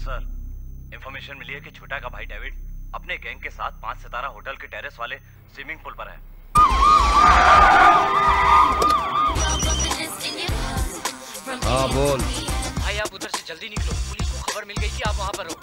Sir, information मिली है कि छोटा का भाई डेविड अपने गैंग के साथ 5 सितारा होटल के टेरेस वाले स्विमिंग पूल पर है। हाँ बोल। भाई आप उधर से जल्दी निकलो, पुलिस को खबर मिल गई कि आप वहाँ पर हो।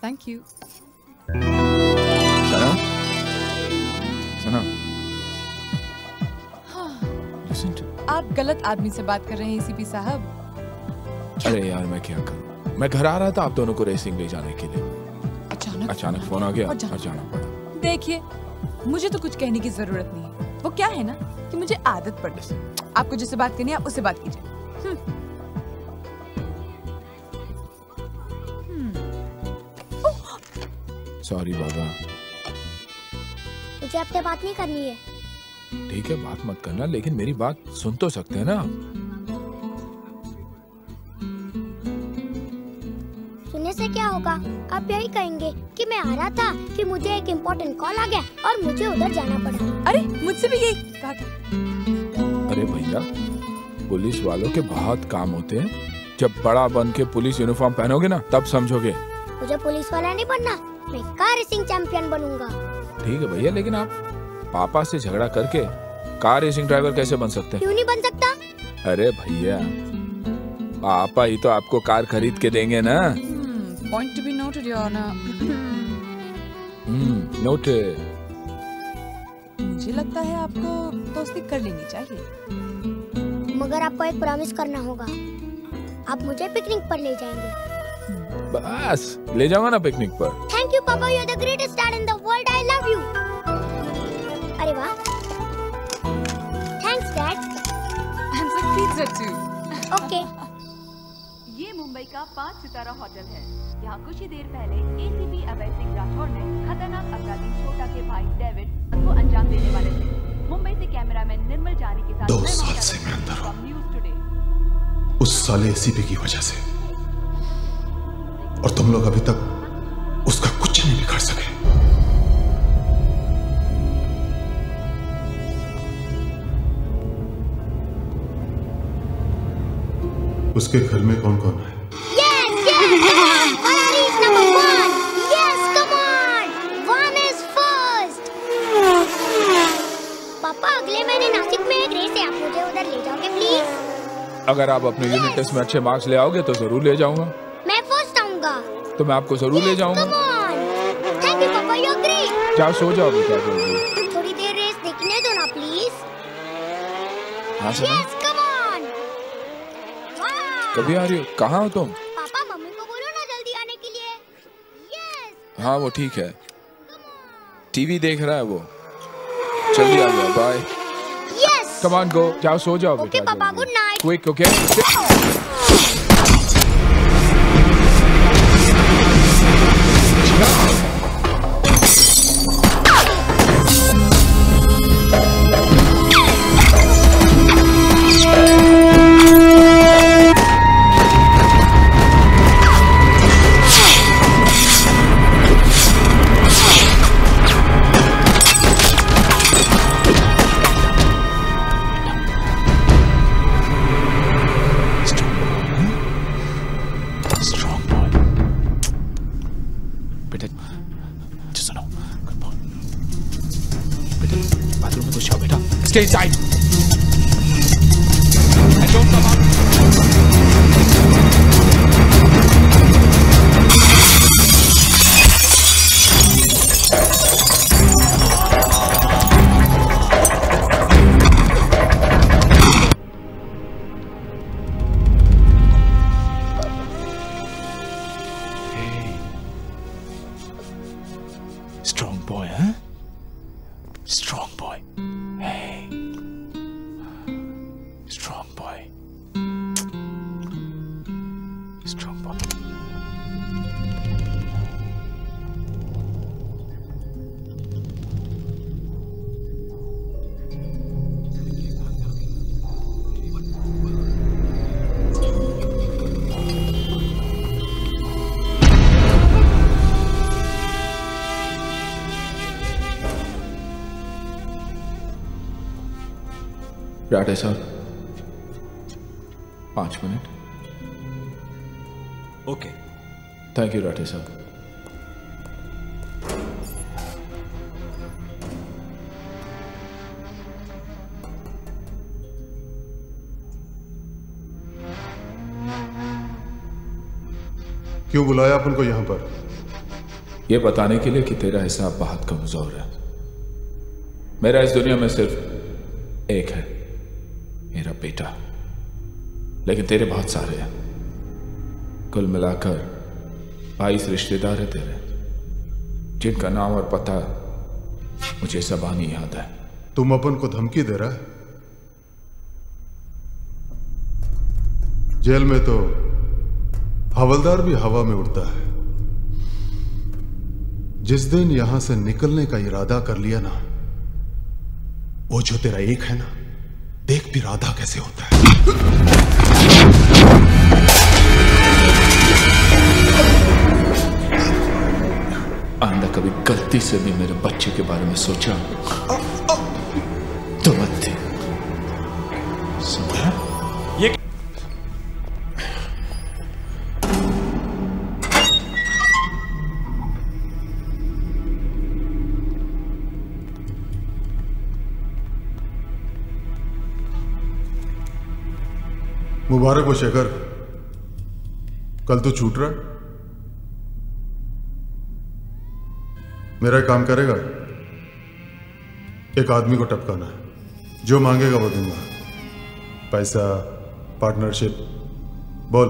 Thank you. Sana, listen to. आप गलत आदमी से बात कर रहे हैं एसीपी साहब। अरे यार मैं क्या करूं? मैं घर आ रहा था आप दोनों को रेसिंग ले जाने के लिए। अचानक फोन आ गया और जाना पड़ा। देखिए, मुझे तो कुछ कहने की जरूरत नहीं है। वो क्या है ना कि मुझे आदत पड़ गई। आपको जिससे बात करनी है आप उससे बात कीजिए। सॉरी बाबा। मुझे आपसे बात नहीं करनी है। ठीक है बात मत करना, लेकिन मेरी बात सुन तो सकते हैं ना। सुनने से क्या होगा? आप यही कहेंगे कि मैं आ रहा था कि मुझे एक इम्पोर्टेंट कॉल आ गया और मुझे उधर जाना पड़ा। अरे मुझसे भी यही कहा था। अरे भैया, पुलिस वालों के बहुत काम होते हैं। जब बड़ा बन के पुलिस यूनिफॉर्म पहनोगे ना तब समझोगे। मुझे पुलिस वाला नहीं बनना, मैं कार रेसिंग चैंपियन बनूंगा। ठीक है भैया, लेकिन आप पापा से झगड़ा करके कार रेसिंग ड्राइवर कैसे बन सकते हैं? क्यों नहीं बन सकता? अरे भैया, पापा ही तो आपको कार खरीद के देंगे ना। Point to be noted your honour. Noted. मुझे लगता है आपको दोस्ती कर लेनी चाहिए। मगर आपको एक प्रॉमिस करना होगा। आप मुझे पिकनिक पर ले जाएंगे। बस ले जाऊंगा ना पिकनिक पर। थैंक यू पापा, you are the greatest dad in the world, I love you. अरे वाह, thanks dad. And some pizza too. Okay. ये मुंबई का 5 सितारा होटल है। यहाँ कुछ ही देर पहले एसीपी अभय सिंह राठौर ने खतरनाक अपराधी छोटा के भाई डेविड को अंजाम देने वाले थे। मुंबई से कैमरामैन निर्मल जानी के साथ 2 साल से मैं अंदर हूँ, उस साले एसीपी की वजह से, और तुम लोग अभी तक उसका कुछ नहीं बिगाड़ सके। उसके घर में कौन कौन है? पापा अगले महीने नासिक में एक रेस है, आप मुझे उधर ले जाओगे प्लीज? अगर आप अपने यूनिट टेस्ट में अच्छे मार्क्स ले आओगे तो जरूर ले जाऊंगा। मैं फर्स्ट आऊंगा। तो मैं आपको जरूर ले जाऊंगा। थैंक यू पापा, यू आर ग्रेट। जाओ सो जाओ बेटा जल्दी। थोड़ी देर रेस देखने दो ना प्लीज। हाँ सर। Yes come on. कभी आ रही हो? कहाँ हो तुम? पापा मम्मी को बोलो ना जल्दी आने के लिए। यस। हाँ वो ठीक है, टीवी देख रहा है वो। जल्दी आ जाओ, bye. Yes. Come on go, जाओ सो जाओ बेटा। ओके पापा, good night. Quick okay. Stay inside. And don't come out. Strong boy, huh? Strong boy. Hey. Strong boy. Strong boy. Rathe साहब 5 minute. Okay. Thank you Rathe साहब। क्यों बुलाया अपन को यहां पर? यह बताने के लिए कि तेरा हिसाब बहुत कमजोर है। मेरा इस दुनिया में सिर्फ एक है, मेरा बेटा, लेकिन तेरे बहुत सारे हैं। कुल मिलाकर 22 रिश्तेदार है तेरे, जिनका नाम और पता मुझे ज़बानी याद है। तुम अपन को धमकी दे रहा है? जेल में तो हवलदार भी हवा में उड़ता है। जिस दिन यहां से निकलने का इरादा कर लिया ना, वो जो तेरा एक है ना, देख भी राधा कैसे होता है। आंदा कभी गलती से भी मेरे बच्चे के बारे में सोचा तो मत थे। समझा? ये मुबारक हो शेखर, कल तो छूट रहा। मेरा काम करेगा? एक आदमी को टपकाना है, जो मांगेगा वो दूंगा। पैसा, पार्टनरशिप, बोल।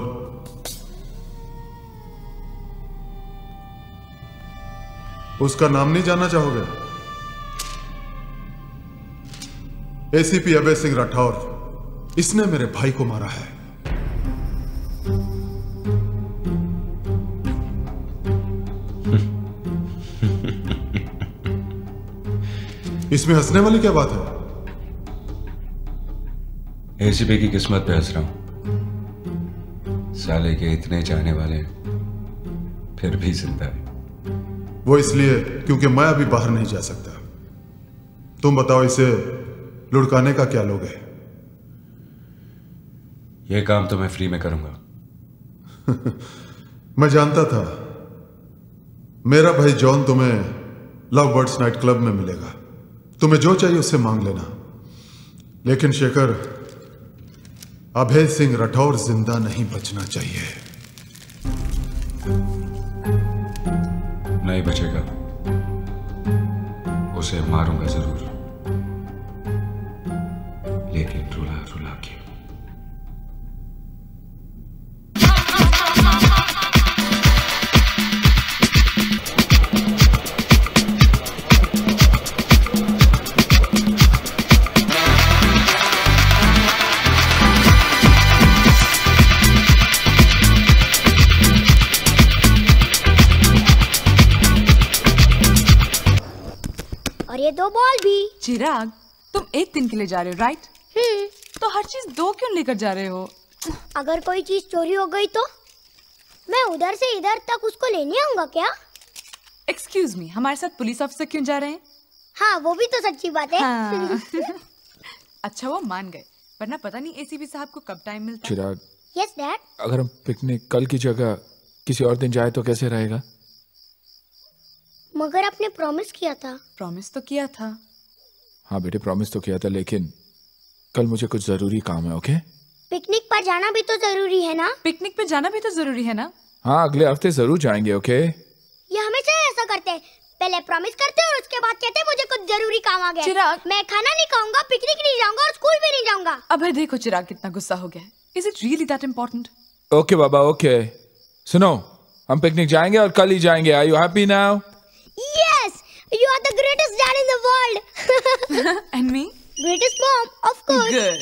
उसका नाम नहीं जानना चाहोगे? एसीपी अभय सिंह राठौर, इसने मेरे भाई को मारा है। इसमें हंसने वाली क्या बात है? एसीपी की किस्मत पे हंस रहा हूं। साले के इतने चाहने वाले फिर भी जिंदा है। वो इसलिए क्योंकि मैं अभी बाहर नहीं जा सकता। तुम बताओ, इसे लुढ़काने का क्या लोगे? यह काम तो मैं फ्री में करूंगा। मैं जानता था मेरा भाई जॉन तुम्हें लव बर्ड्स नाइट क्लब में मिलेगा। तुम्हें जो चाहिए उससे मांग लेना। लेकिन शेखर, अभय सिंह राठौर जिंदा नहीं बचना चाहिए। नहीं बचेगा, उसे मारूंगा जरूर, लेकिन रुला रुला के। और ये 2 बॉल भी। चिराग, तुम एक दिन के लिए जा रहे हो, राइट? तो हर चीज 2 क्यों लेकर जा रहे हो? अगर कोई चीज चोरी हो गई तो मैं उधर से इधर तक उसको लेने आऊंगा क्या? एक्सक्यूज मी, हमारे साथ पुलिस ऑफिसर क्यों जा रहे हैं? हाँ, वो भी तो सच्ची बात है। हाँ। अच्छा, वो मान गए, वरना पता नहीं एसीपी साहब को कब टाइम मिलता है। चिराग, यस डैड। अगर हम पिकनिक कल की जगह किसी और दिन जाए तो कैसे रहेगा? मगर आपने प्रॉमिस किया था। प्रॉमिस तो किया था, हाँ बेटे, प्रॉमिस तो किया था, लेकिन कल मुझे कुछ जरूरी काम है। ओके? पिकनिक पर जाना भी तो जरूरी है ना? पिकनिक पे जाना भी तो जरूरी है ना? हाँ, अगले हफ्ते जरूर जाएंगे। ओके? ये हमेशा ऐसा करते हैं, पहले प्रॉमिस करते हैं और उसके बाद कहते हैं मुझे कुछ जरूरी काम आ गया। चिराग, मैं खाना नहीं खाऊंगा, पिकनिक नहीं जाऊंगा और स्कूल भी नहीं जाऊंगा। अबे देखो चिराग कितना गुस्सा हो गया है। Is it really that important? Okay बाबा, ओके। सुनो, हम पिकनिक जाएंगे और कल ही जाएंगे। Are you happy now? Yes, you are the greatest dad in the world. And me? Greatest mom, of course. Good.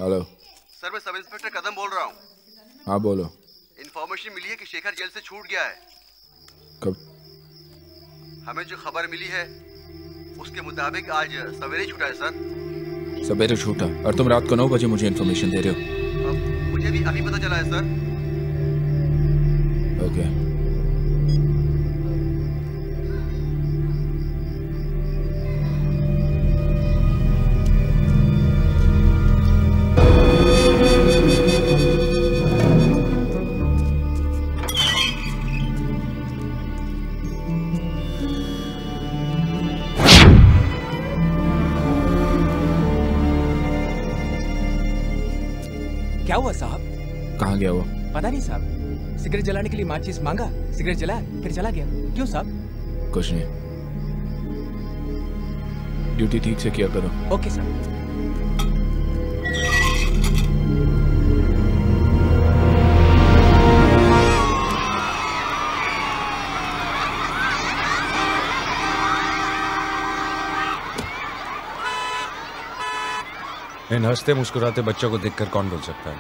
Hello sir, मैं सब इंस्पेक्टर कदम बोल रहा हूँ। हाँ बोलो। इन्फॉर्मेशन मिली है कि शेखर जेल से छूट गया है। कब? हमें जो खबर मिली है उसके मुताबिक आज सवेरे छूटा है सर। सवेरे छूटा? और तुम रात को 9 बजे मुझे इन्फॉर्मेशन दे रहे हो? मुझे भी अभी पता चला है सर। ओके। क्या हुआ साहब? कहाँ गया वो? पता नहीं साहब, सिगरेट जलाने के लिए माचिस मांगा, सिगरेट जलाया, फिर चला गया। क्यों साहब? कुछ नहीं। ड्यूटी ठीक से किया करो। ओके साहब। इन हंसते मुस्कुराते बच्चों को देखकर कौन बोल सकता है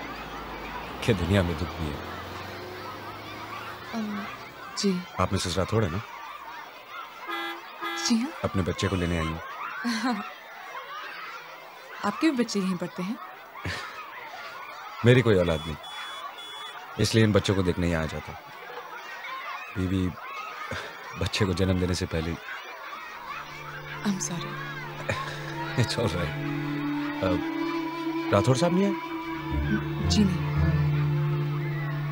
कि दुनिया में दुख भी है? जी। आप मिसेस राठौड़ है ना? जी हाँ। अपने बच्चे को लेने आई हैं। आपके भी बच्चे यहीं पढ़ते हैं? मेरी कोई औलाद नहीं, इसलिए इन बच्चों को देखने ही आ जाता। बीवी बच्चे को जन्म देने से पहले। I am sorry. It's alright. Rathore साहब नहीं है? जी नहीं।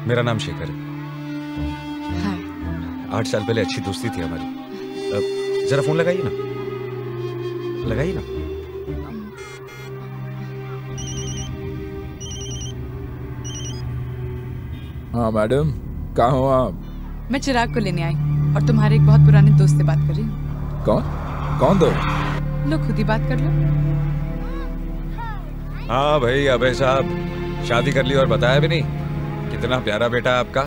मेरा नाम शेखर है। हाय। 8 साल पहले अच्छी दोस्ती थी हमारी। जरा फोन लगाइए ना, लगाइए ना। हाँ मैडम, कहाँ हो आप? मैं चिराग को लेने आई और तुम्हारे एक बहुत पुराने दोस्त से बात कर रही हूँ। कौन दो? लो खुद ही बात कर लो। हाँ भाई, अबे साहब शादी कर ली और बताया भी नहीं? कितना प्यारा बेटा है आपका।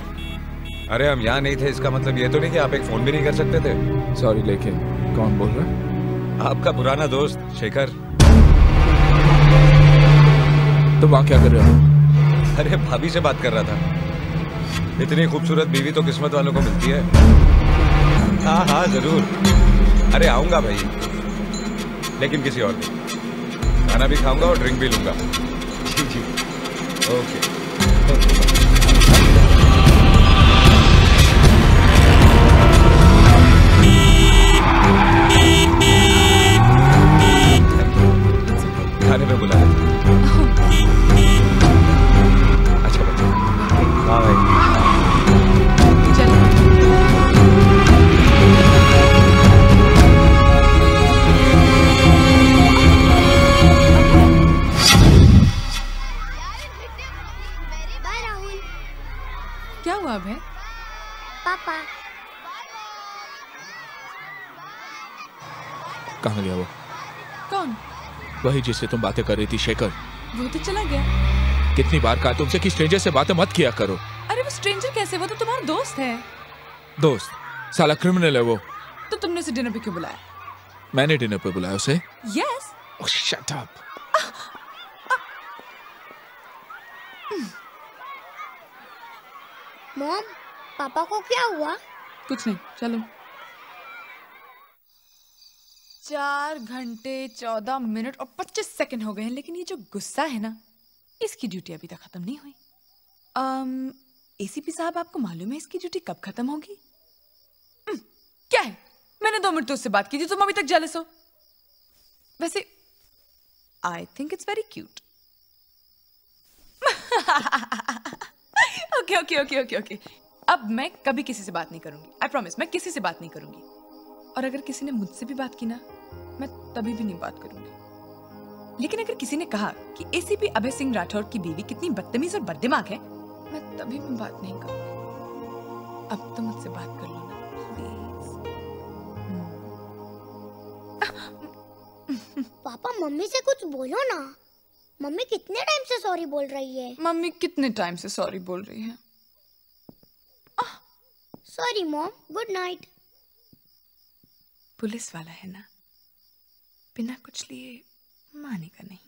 अरे हम यहाँ नहीं थे, इसका मतलब ये तो नहीं कि आप एक फोन भी नहीं कर सकते थे? सॉरी, लेकिन कौन बोल रहा है? आपका पुराना दोस्त शेखर। तो वहाँ क्या कर रहे हो? अरे भाभी से बात कर रहा था। इतनी खूबसूरत बीवी तो किस्मत वालों को मिलती है। हाँ हाँ जरूर। अरे आऊंगा भाई, लेकिन किसी और दिन। खाना भी खाऊंगा और ड्रिंक भी लूंगा। जी जी, ओके। खाने पे बुला रहे। अच्छा बच्चा। हाँ भाई। क्या हुआ अब है? पापा। कहाँ गया वो? कौन? वही जिससे तुम बातें कर रही थी, शेखर। वो तो चला गया। कितनी बार कहा तुमसे कि स्ट्रेंजर से बातें मत किया करो। अरे वो स्ट्रेंजर कैसे? वो तो तुम्हारा दोस्त है। दोस्त? साला क्रिमिनल है वो। तो तुमने उसे डिनर पे क्यों बुलाया? मैंने डिनर पे बुलाया उसे? यस। ओह शट अप। मॉम, पापा को क्या हुआ? कुछ नहीं, चलो। 4 घंटे 14 मिनट और 25 सेकंड हो गए हैं, लेकिन ये जो गुस्सा है ना, इसकी ड्यूटी अभी तक खत्म नहीं हुई। एसीपी साहब, आपको मालूम है इसकी ड्यूटी कब खत्म होगी? क्या है? मैंने 2 मिनट तो उससे बात की थी, तुम अभी तक जेलस हो। वैसे I think it's very cute. Okay okay okay okay okay. अब मैं कभी किसी से बात नहीं करूंगी। आई प्रॉमिस, मैं किसी से बात नहीं करूंगी। और अगर किसी ने मुझसे भी बात की ना, मैं तभी भी नहीं बात करूंगी। लेकिन अगर किसी ने कहा कि एसीपी अभय सिंह राठौर की बीवी कितनी बदतमीज और बददिमाग है, मैं तभी भी बात नहीं करूंगी। अब तो मुझसे बात कर लो ना प्लीज। पापा मम्मी से कुछ बोलो ना। मम्मी कितने टाइम से सॉरी बोल रही है? मम्मी कितने टाइम से सॉरी बोल रही है? Sorry mom, good night. Police वाला है ना, बिना कुछ लिए मानेगा नहीं।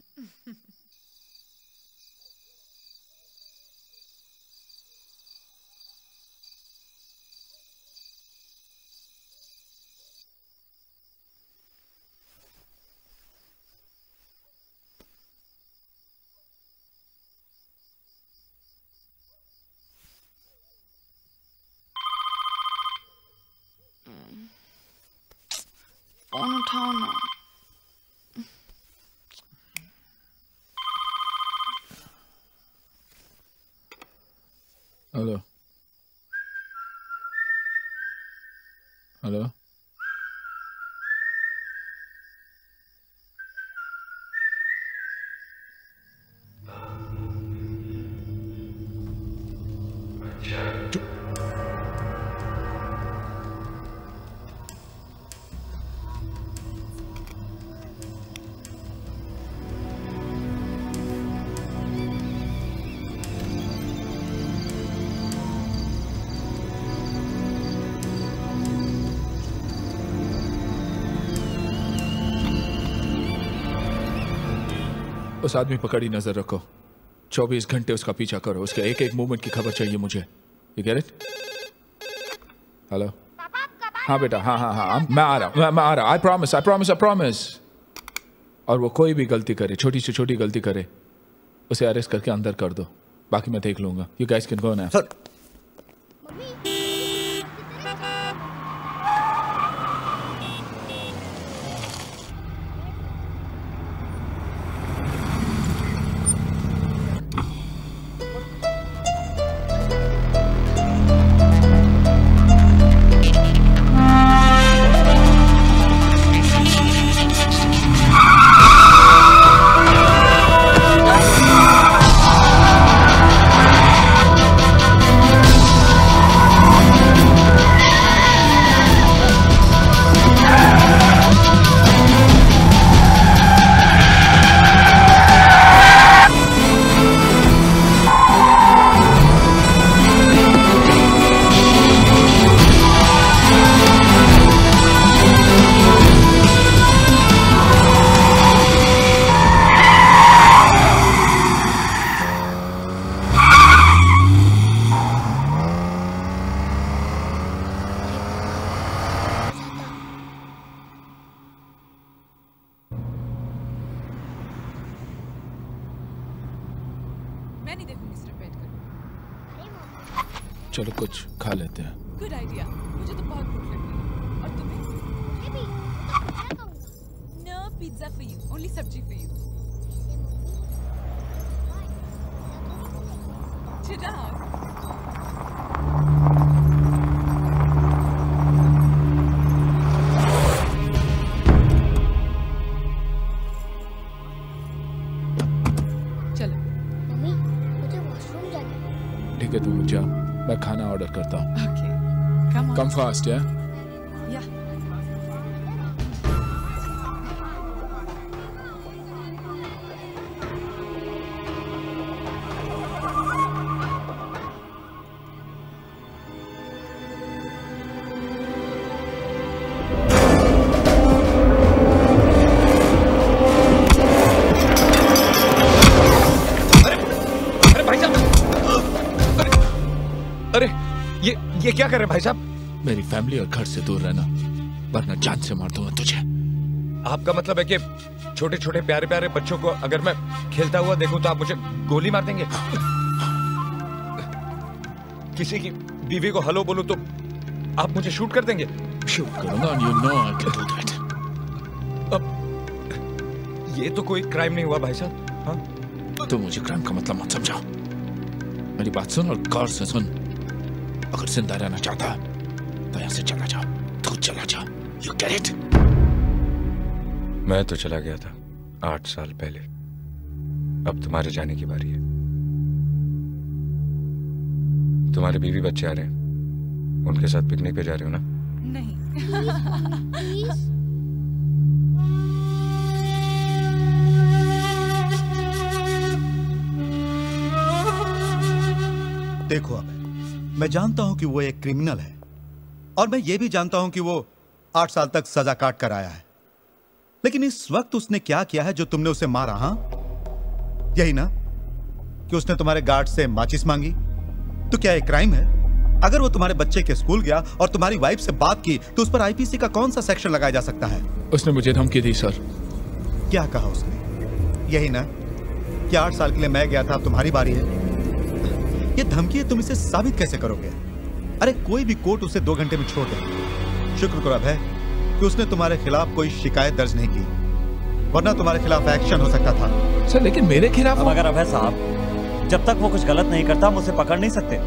फोन उठाओ ना। हेलो हेलो, उस आदमी पर कड़ी नजर रखो। 24 घंटे उसका पीछा करो। उसके एक एक मूवमेंट की खबर चाहिए मुझे। You get it? हेलो, हाँ बेटा, हाँ हाँ हाँ, मैं आ रहा। I promise. और वो कोई भी गलती करे, छोटी से छोटी गलती करे, उसे अरेस्ट करके अंदर कर दो। बाकी मैं देख लूंगा। You guys can go now. मैं नहीं देखूंगी, सिर्फ वेट करो। चलो कुछ खा लेते हैं। गुड आइडिया, मुझे तो बहुत भूख लग रही है। और तुम्हें? No pizza for you, only sabzi for you. Chirag, ठीक है, तुम जाओ, मैं खाना ऑर्डर करता हूँ। Okay. Come fast, yeah? Yeah. ये क्या कर रहे हैं भाई साहब? मेरी फैमिली और घर से दूर रहना, वरना जान से मार दूंगा तुझे। आपका मतलब है कि छोटे छोटे प्यारे प्यारे बच्चों को अगर मैं खेलता हुआ देखूं तो आप मुझे गोली मार देंगे? किसी की बीवी को हेलो बोलूं तो आप मुझे शूट कर देंगे? शूट करूंगा, you know I can do that. अब ये तो कोई क्राइम नहीं हुआ भाई साहब। हाँ? तो मुझे क्राइम का मतलब मत समझाओ। मेरी बात सुन और गौर से सुन। अगर जिंदा रहना चाहता है तो यहाँ से चला जाओ, तू चला जा। You get it? मैं तो चला गया था 8 साल पहले। अब तुम्हारे जाने की बारी है। तुम्हारे बीवी बच्चे आ रहे हैं, उनके साथ पिकनिक पे जा रहे हो ना? नहीं। देखो अब मैं जानता हूं कि वो एक क्रिमिनल है, और मैं ये भी जानता हूं कि वो 8 साल तक सजा काट कर आया है। लेकिन इस वक्त उसने क्या किया है जो तुमने उसे मारा? हाँ, यही ना कि उसने तुम्हारे गार्ड से माचिस मांगी? तो क्या एक क्राइम है? अगर वो तुम्हारे बच्चे के स्कूल गया और तुम्हारी वाइफ से बात की तो उस पर आईपीसी का कौन सा सेक्शन लगाया जा सकता है? उसने मुझे धमकी दी सर। क्या कहा उसने? यही ना कि 8 साल के लिए मैं गया था, अब तुम्हारी बारी है। ये धमकी है, तुम इसे साबित कैसे करोगे? अरे कोई भी कोर्ट उसे 2 घंटे में छोड़ दे। शुक्र करो अभय कि उसने तुम्हारे खिलाफ कोई शिकायत दर्ज नहीं की, वरना तुम्हारे खिलाफ एक्शन हो सकता था। सर लेकिन मेरे खिलाफ मगर अभय साहब, जब तक वो कुछ गलत नहीं करता हम उसे पकड़ नहीं सकते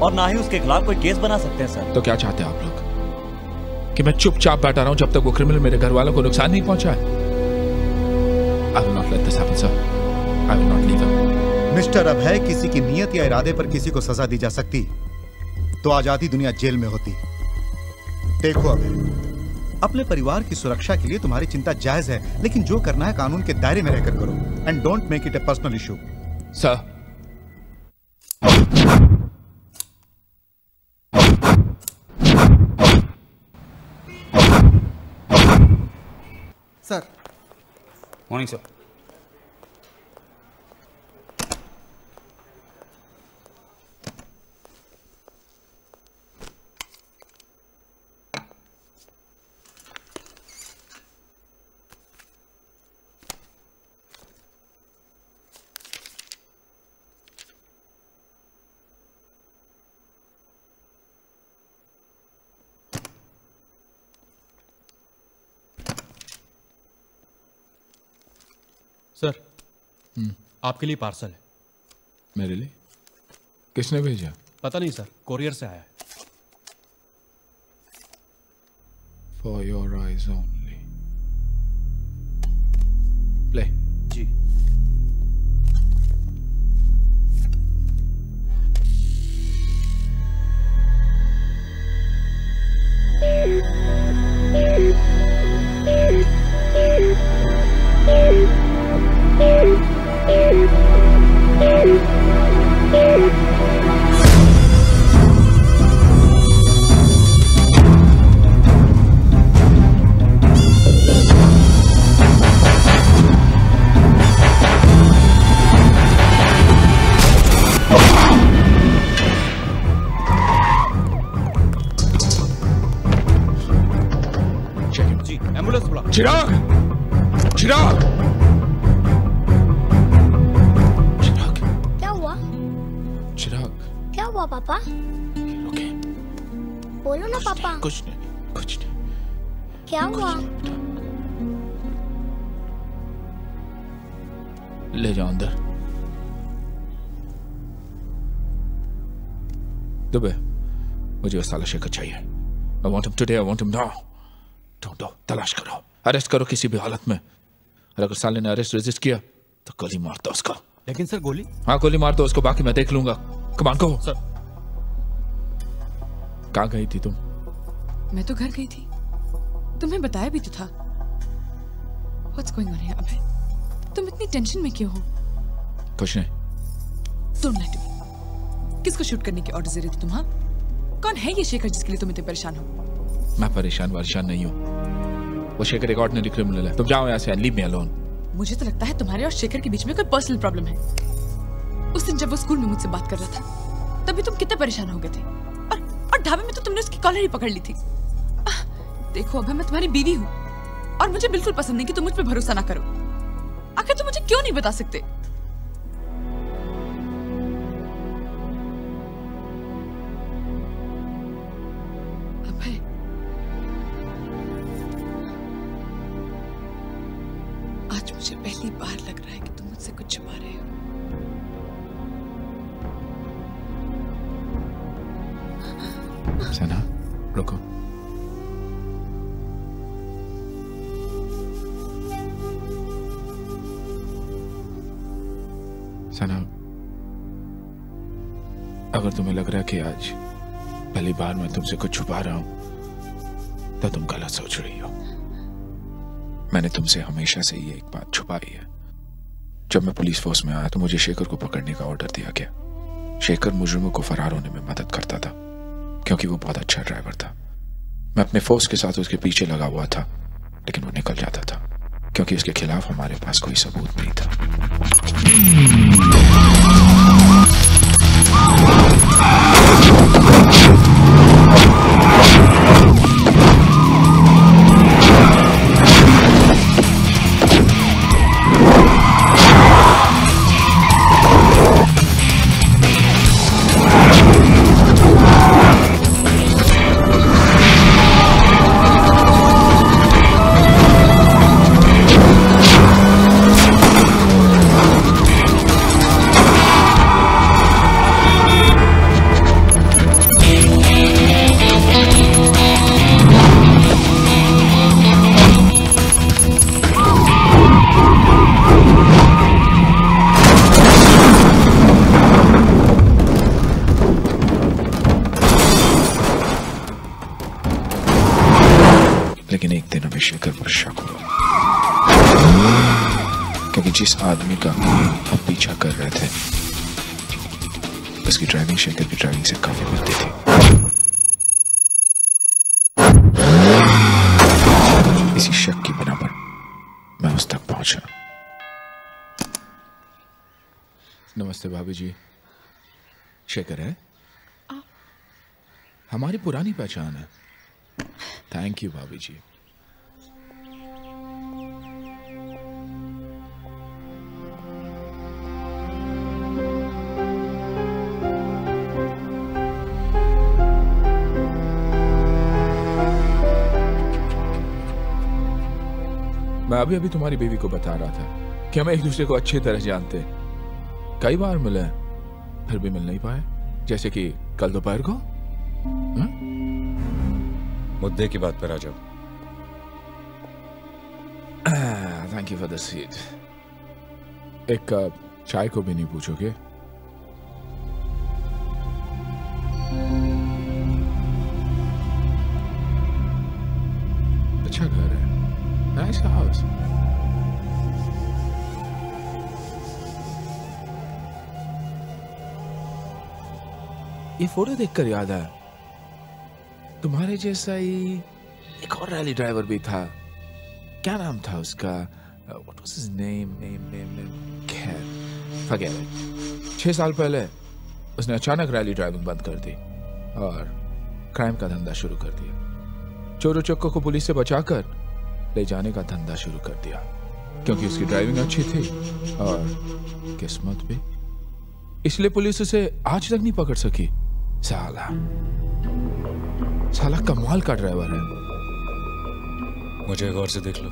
और ना ही उसके खिलाफ कोई केस बना सकते हैं सर। तो क्या चाहते हैं आप लोग कि मैं चुपचाप बैठा रहा हूं जब तक वो क्रिमिनल मेरे घर वालों को नुकसान नहीं पहुंचाए? I will not let this happen, sir. I will not leave him. Mister Abhay, किसी की नियत या इरादे पर किसी को सजा दी जा सकती तो आज आधी दुनिया जेल में होती। देखो अभय, अपने परिवार की सुरक्षा के लिए तुम्हारी चिंता जायज है, लेकिन जो करना है कानून के दायरे में रहकर करो। And don't make it A personal issue. Sir sir. Morning sir. Sir आपके लिए पार्सल है। मेरे लिए? किसने भेजा? पता नहीं सर, कोरियर से आया है। For your eyes only. Play. जी। चिराग! चिराग! चिराग! क्या हुआ? चिराग! क्या हुआ पापा? रुके। बोलो ना पापा। कुछ नहीं, कुछ नहीं। क्या हुआ? ले जाओ अंदर। दुबे, मुझे उस साला शेखर चाहिए। I want him today, I want him now. ढूंढो, तलाश करो, अरेस्ट करो किसी भी हालत में। और अगर साले ने अरेस्ट रेजिस्ट किया तो गोली मार दो उसका। लेकिन सर गोली? हाँ गोली मार दो उसको, बाकी मैं देख लूंगा। कमान को सर। कहाँ गई थी तुम? मैं तो घर गई थी, तुम्हें बताया भी तो था। What's going on here, अभय? तुम इतनी टेंशन में क्यों हो? कुछ नहीं। Don't lie to me. किसको शूट करने की ऑर्डर दे रही थी तुम? हाँ, कौन है ये शेखर जिसके लिए तुम इतने परेशान हो? मैं परेशान नहीं हूँ। वो शेखर एक ऑर्डिनरी क्रिमिनल है। तुम जाओ यहाँ से, लीव मी अलोन। मुझे तो लगता है तुम्हारे और शेखर के बीच में कोई पर्सनल प्रॉब्लम है। उस दिन जब वो स्कूल में मुझसे बात कर रहा था तभी तुम कितने परेशान हो गए थे, और ढाबे में तो तुमने उसकी कॉलर ही पकड़ ली थी। देखो अभय, मैं तुम्हारी बीवी हूँ और मुझे बिल्कुल पसंद नहीं कि तुम मुझ पे भरोसा ना करो। आखिर तुम मुझे क्यों नहीं बता सकते? अभय, आज मुझे पहली बार लग रहा है कि तुम मुझसे कुछ छुपा रहे हो। सना, रुको। सना, अगर तुम्हें लग रहा है कि आज पहली बार मैं तुमसे कुछ छुपा रहा हूं तो तुम गलत सोच रही हो। मैंने तुमसे हमेशा से ये एक बात छुपाई है। जब मैं पुलिस फोर्स में आया तो मुझे शेखर को पकड़ने का ऑर्डर दिया गया। शेखर मुजरिमों को फरार होने में मदद करता था क्योंकि वो बहुत अच्छा ड्राइवर था। मैं अपने फोर्स के साथ उसके पीछे लगा हुआ था, लेकिन वो निकल जाता था क्योंकि उसके खिलाफ हमारे पास कोई सबूत नहीं था। लेकिन एक दिन हमें शेखर पर शक हुआ क्योंकि जिस आदमी का हम पीछा कर रहे थे उसकी ड्राइविंग शेखर की ड्राइविंग से काफी मिलती थी। इसी शक की बिना पर मैं उस तक पहुंचा। नमस्ते भाभी जी। शेखर है? हमारी पुरानी पहचान है। थैंक यू भाभी जी। मैं अभी तुम्हारी बीवी को बता रहा था कि हम एक दूसरे को अच्छी तरह जानते हैं। कई बार मिले फिर भी मिल नहीं पाए, जैसे कि कल दोपहर को। मुद्दे की बात पर आ जाओ। Thank you for the seat. एक कप चाय को भी नहीं पूछोगे? अच्छा घर है, नाइस हाउस। ये फोटो देखकर याद आया, तुम्हारे जैसा ही एक और रैली ड्राइवर भी था। क्या नाम था उसका? What was his name? खैर, forget it। 6 साल पहले उसने अचानक रैली ड्राइविंग बंद कर दी और क्राइम का धंधा शुरू कर दिया। चोरों चक्कों को पुलिस से बचाकर ले जाने का धंधा शुरू कर दिया क्योंकि उसकी ड्राइविंग अच्छी थी और किस्मत भी। इसलिए पुलिस उसे आज तक नहीं पकड़ सकी। साला कमाल का ड्राइवर है। मुझे गौर से देख लो,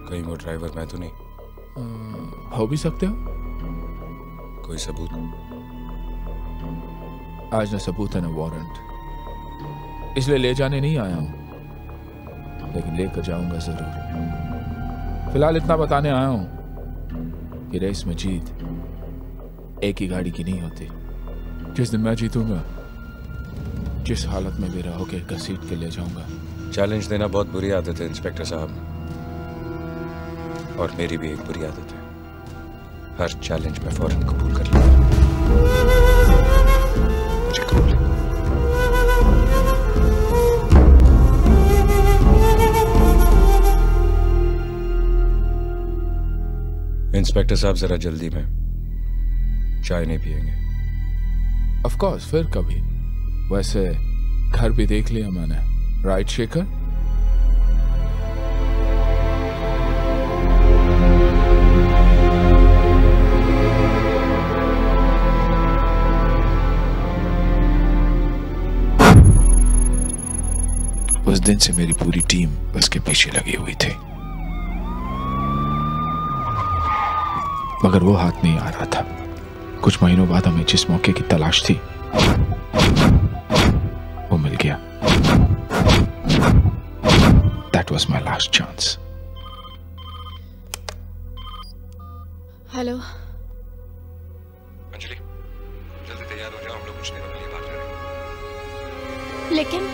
कहीं वो ड्राइवर मैं तो नहीं। हो भी सकते हो। कोई सबूत? आज ना सबूत है ना वारंट, इसलिए ले जाने नहीं आया हूं, लेकिन लेकर जाऊंगा जरूर। फिलहाल इतना बताने आया हूं कि रेस में जीत एक ही गाड़ी की नहीं होती। जिस दिन मैं जीतूंगा, जिस हालत में भी रहोगे घसीट के ले जाऊंगा। चैलेंज देना बहुत बुरी आदत है इंस्पेक्टर साहब, और मेरी भी एक बुरी आदत है। हर चैलेंज में फौरन कबूल कर लूंगा। मुझे कबूल है। इंस्पेक्टर साहब जरा जल्दी में, चाय नहीं पिएंगे? ऑफ कोर्स, फिर कभी। वैसे घर भी देख लिया मैंने, राइट शेखर? उस दिन से मेरी पूरी टीम उसके पीछे लगी हुई थी, मगर वो हाथ नहीं आ रहा था। कुछ महीनों बाद हमें जिस मौके की तलाश थी वो मिल गया। That was my last chance. Hello. पूछने को मिली बात करें। लेकिन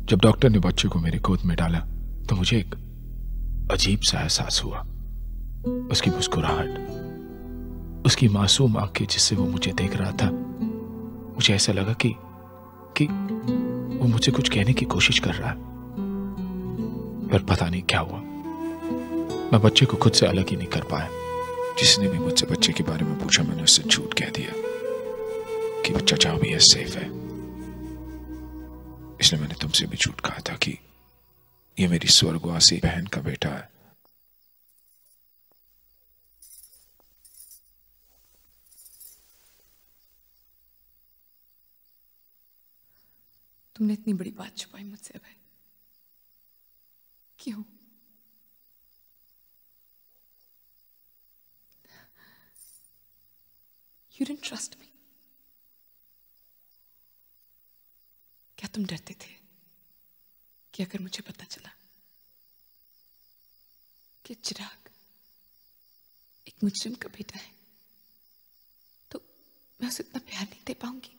जब डॉक्टर ने बच्चे को मेरी गोद में डाला तो मुझे एक अजीब सा एहसास हुआ। उसकी मुस्कुराहट, उसकी मासूम आंखें जिससे वो मुझे देख रहा था, मुझे ऐसा लगा कि वो मुझे कुछ कहने की कोशिश कर रहा है। पर पता नहीं क्या हुआ, मैं बच्चे को खुद से अलग ही नहीं कर पाया। जिसने भी मुझसे बच्चे के बारे में पूछा मैंने उससे झूठ कह दिया कि बच्चा जहां भी है सेफ है। इसलिए मैंने तुमसे भी झूठ कहा था कि ये मेरी स्वर्गवासी बहन का बेटा है। तुमने इतनी बड़ी बात छुपाई मुझसे अभय? क्यों? You didn't trust me. क्या तुम डरते थे कि अगर मुझे पता चला कि चिराग एक मुजरिम का बेटा है तो मैं उसे इतना प्यार नहीं दे पाऊंगी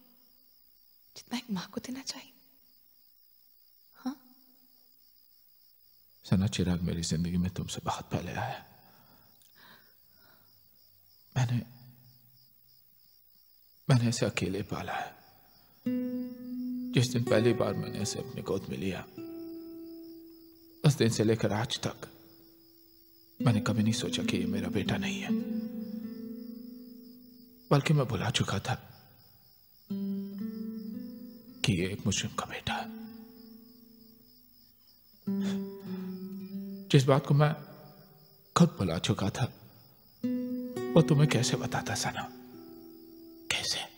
जितना एक माँ को देना चाहिए? हाँ? सना, चिराग मेरी जिंदगी में तुमसे बहुत पहले आया। मैंने इसे अकेले पाला है। जिस दिन पहली बार मैंने इसे अपनी गोद में लिया, उस दिन से लेकर आज तक मैंने कभी नहीं सोचा कि ये मेरा बेटा नहीं है, बल्कि मैं भुला चुका था कि ये एक मुजरिम का बेटा है। जिस बात को मैं खुद भुला चुका था वो तुम्हें कैसे बताता सना? कैसे?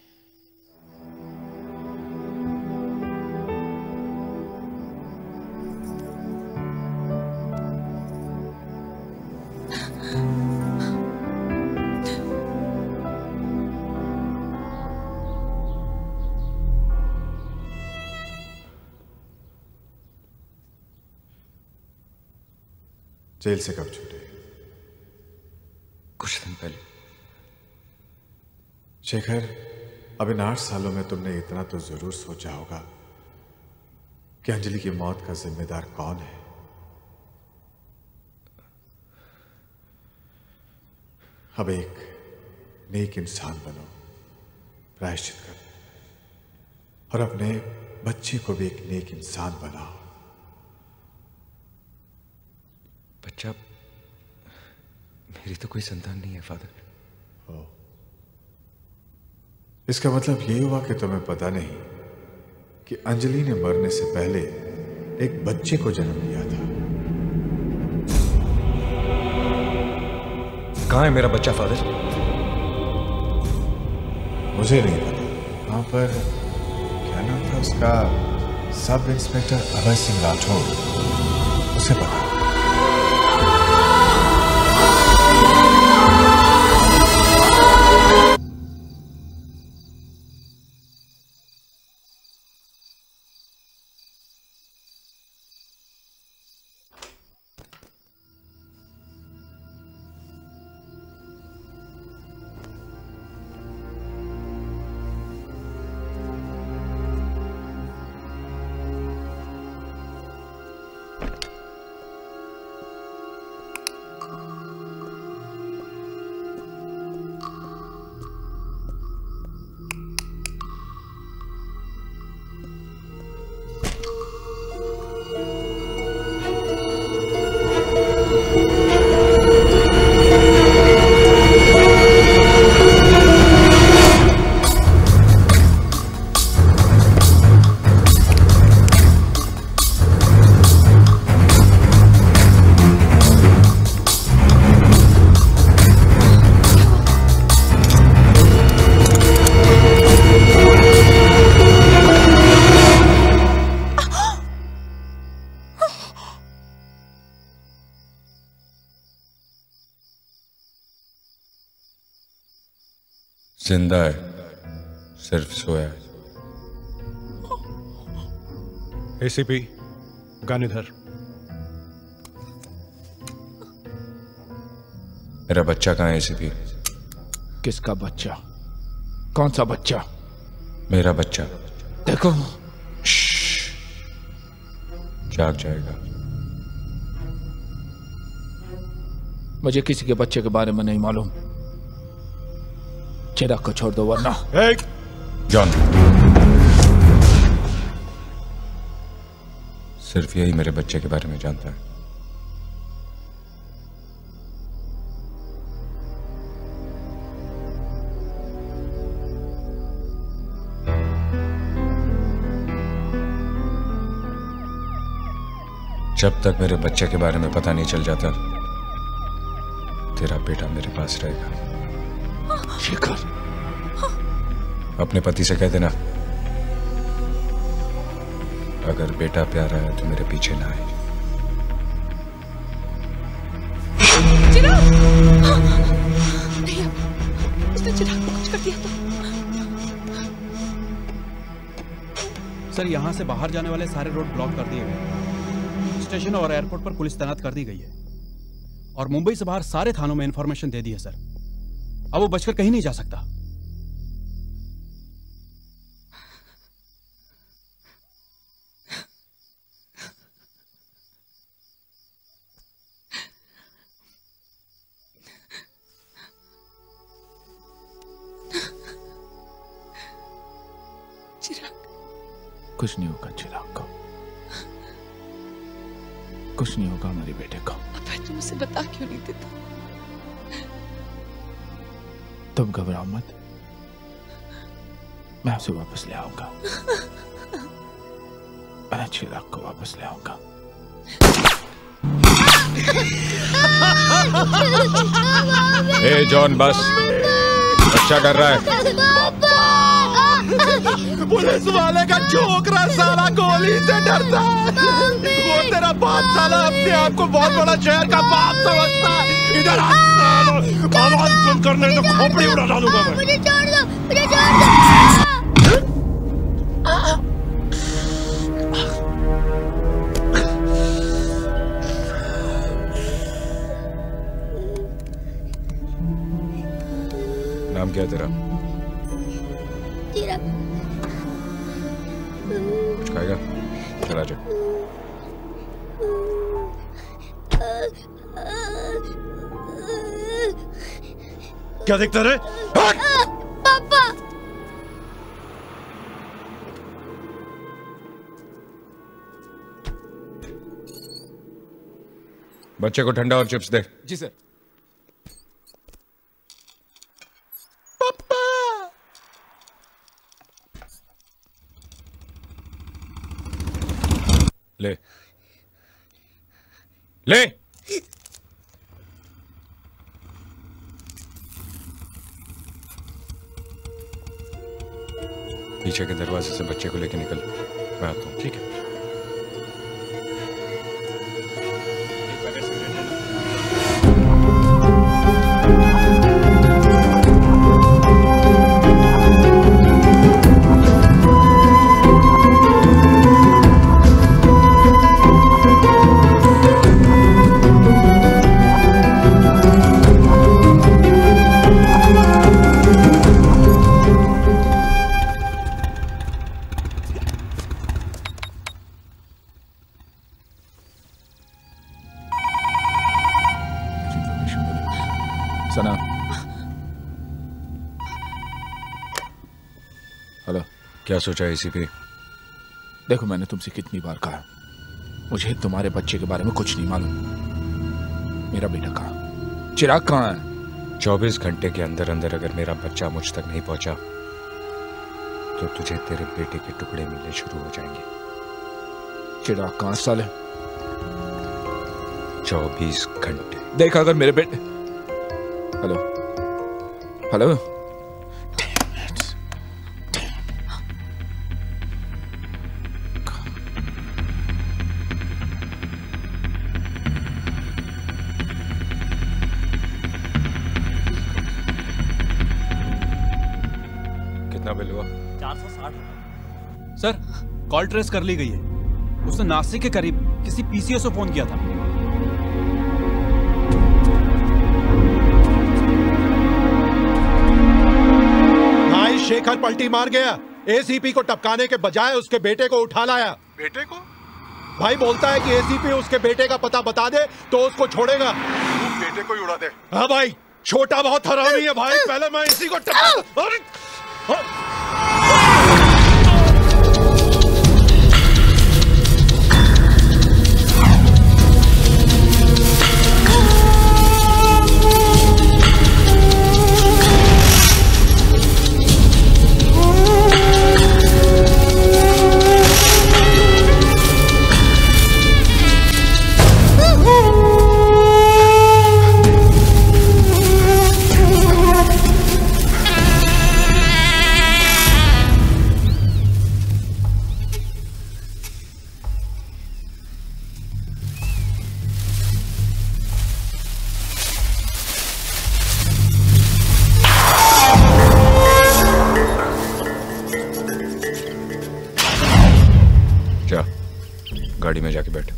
जेल से कब छूटे? कुछ दिन पहले। शेखर, अब इन 8 सालों में तुमने इतना तो जरूर सोचा होगा कि अंजलि की मौत का जिम्मेदार कौन है। अब एक नेक इंसान बनो, प्रायश्चित करो और अपने बच्चे को भी एक नेक इंसान बनाओ। बच्चा, मेरी तो कोई संतान नहीं है फादर। इसका मतलब ये हुआ कि तुम्हें पता नहीं कि अंजलि ने मरने से पहले एक बच्चे को जन्म दिया था। कहाँ है मेरा बच्चा फादर? मुझे नहीं पता। वहां पर क्या नाम था उसका? सब इंस्पेक्टर अभय सिंह राठौर, उसे पता। जिंदा है, सिर्फ सोया है। एसीपी गन इधर। मेरा बच्चा कहाँ है एसीपी? किसका बच्चा? कौन सा बच्चा? मेरा बच्चा। देखो, जाग जाएगा। मुझे किसी के बच्चे के बारे में नहीं मालूम। चिराग को छोड़ दो वरना। जॉन, सिर्फ यही मेरे बच्चे के बारे में जानता है। जब तक मेरे बच्चे के बारे में पता नहीं चल जाता, तेरा बेटा मेरे पास रहेगा। शेखर, अपने पति से कह देना अगर बेटा प्यारा है तो मेरे पीछे ना आए। चिराग! भैया, उसने चिराग को कुछ कर दिया तो। सर, यहाँ से बाहर जाने वाले सारे रोड ब्लॉक कर दिए गए। स्टेशन और एयरपोर्ट पर पुलिस तैनात कर दी गई है और मुंबई से बाहर सारे थानों में इंफॉर्मेशन दे दी है सर। अब वो बचकर कहीं नहीं जा सकता। कुछ नहीं होगा चिराग को, कुछ नहीं होगा हमारे बेटे को। अब तुम उसे बता क्यों नहीं देता? तुम घबराओ मत, मैं उसे वापस ले आऊंगा। मैं चिराग को वापस ले आऊंगा। ए जॉन, बस, बच्चा डर रहा है। पुलिस वाले का छोकरा साला गोली से डरता है। वो तेरा बाप साला अपने आप को बहुत बड़ा शहर का बाप समझता है। इधर आवाज सुन करने तो खोपड़ी उड़ा डालूंगा मैं। मुझे छोड़ दो, मुझे छोड़ दो। नाम क्या है तेरा? कुछ खाएगा? चला जा। क्या देखता रहे? पापा! बच्चे को ठंडा और चिप्स दे। जी सर। ले ले। पीछे के दरवाजे से बच्चे को लेके निकल, मैं आता हूँ। ठीक है। सना, हेलो। क्या सोचा एसीपी? देखो, मैंने तुमसे कितनी बार कहा, मुझे तुम्हारे बच्चे के बारे में कुछ नहीं मालूम। मेरा बेटा कहाँ? चिराग कहाँ है? 24 घंटे के अंदर अंदर अगर मेरा बच्चा मुझ तक नहीं पहुंचा तो तुझे तेरे बेटे के टुकड़े मिलने शुरू हो जाएंगे। चिराग कहाँ साले? 24 घंटे। देखा अगर मेरे बेटे। Hello hello. कितना बिल हुआ? 460। सर, कॉल ट्रेस कर ली गई है। उसने नासिक के करीब किसी पीसीओ से फोन किया था। शेखर पलटी मार गया। एसीपी को टपकाने के बजाय उसके बेटे को उठा लाया। बेटे को? भाई बोलता है कि एसीपी उसके बेटे का पता बता दे तो उसको छोड़ेगा। बेटे को ही उड़ा दे। हाँ भाई, छोटा बहुत हरामी है भाई। पहले मैं इसी को टपका। गाड़ी में जाके बैठ।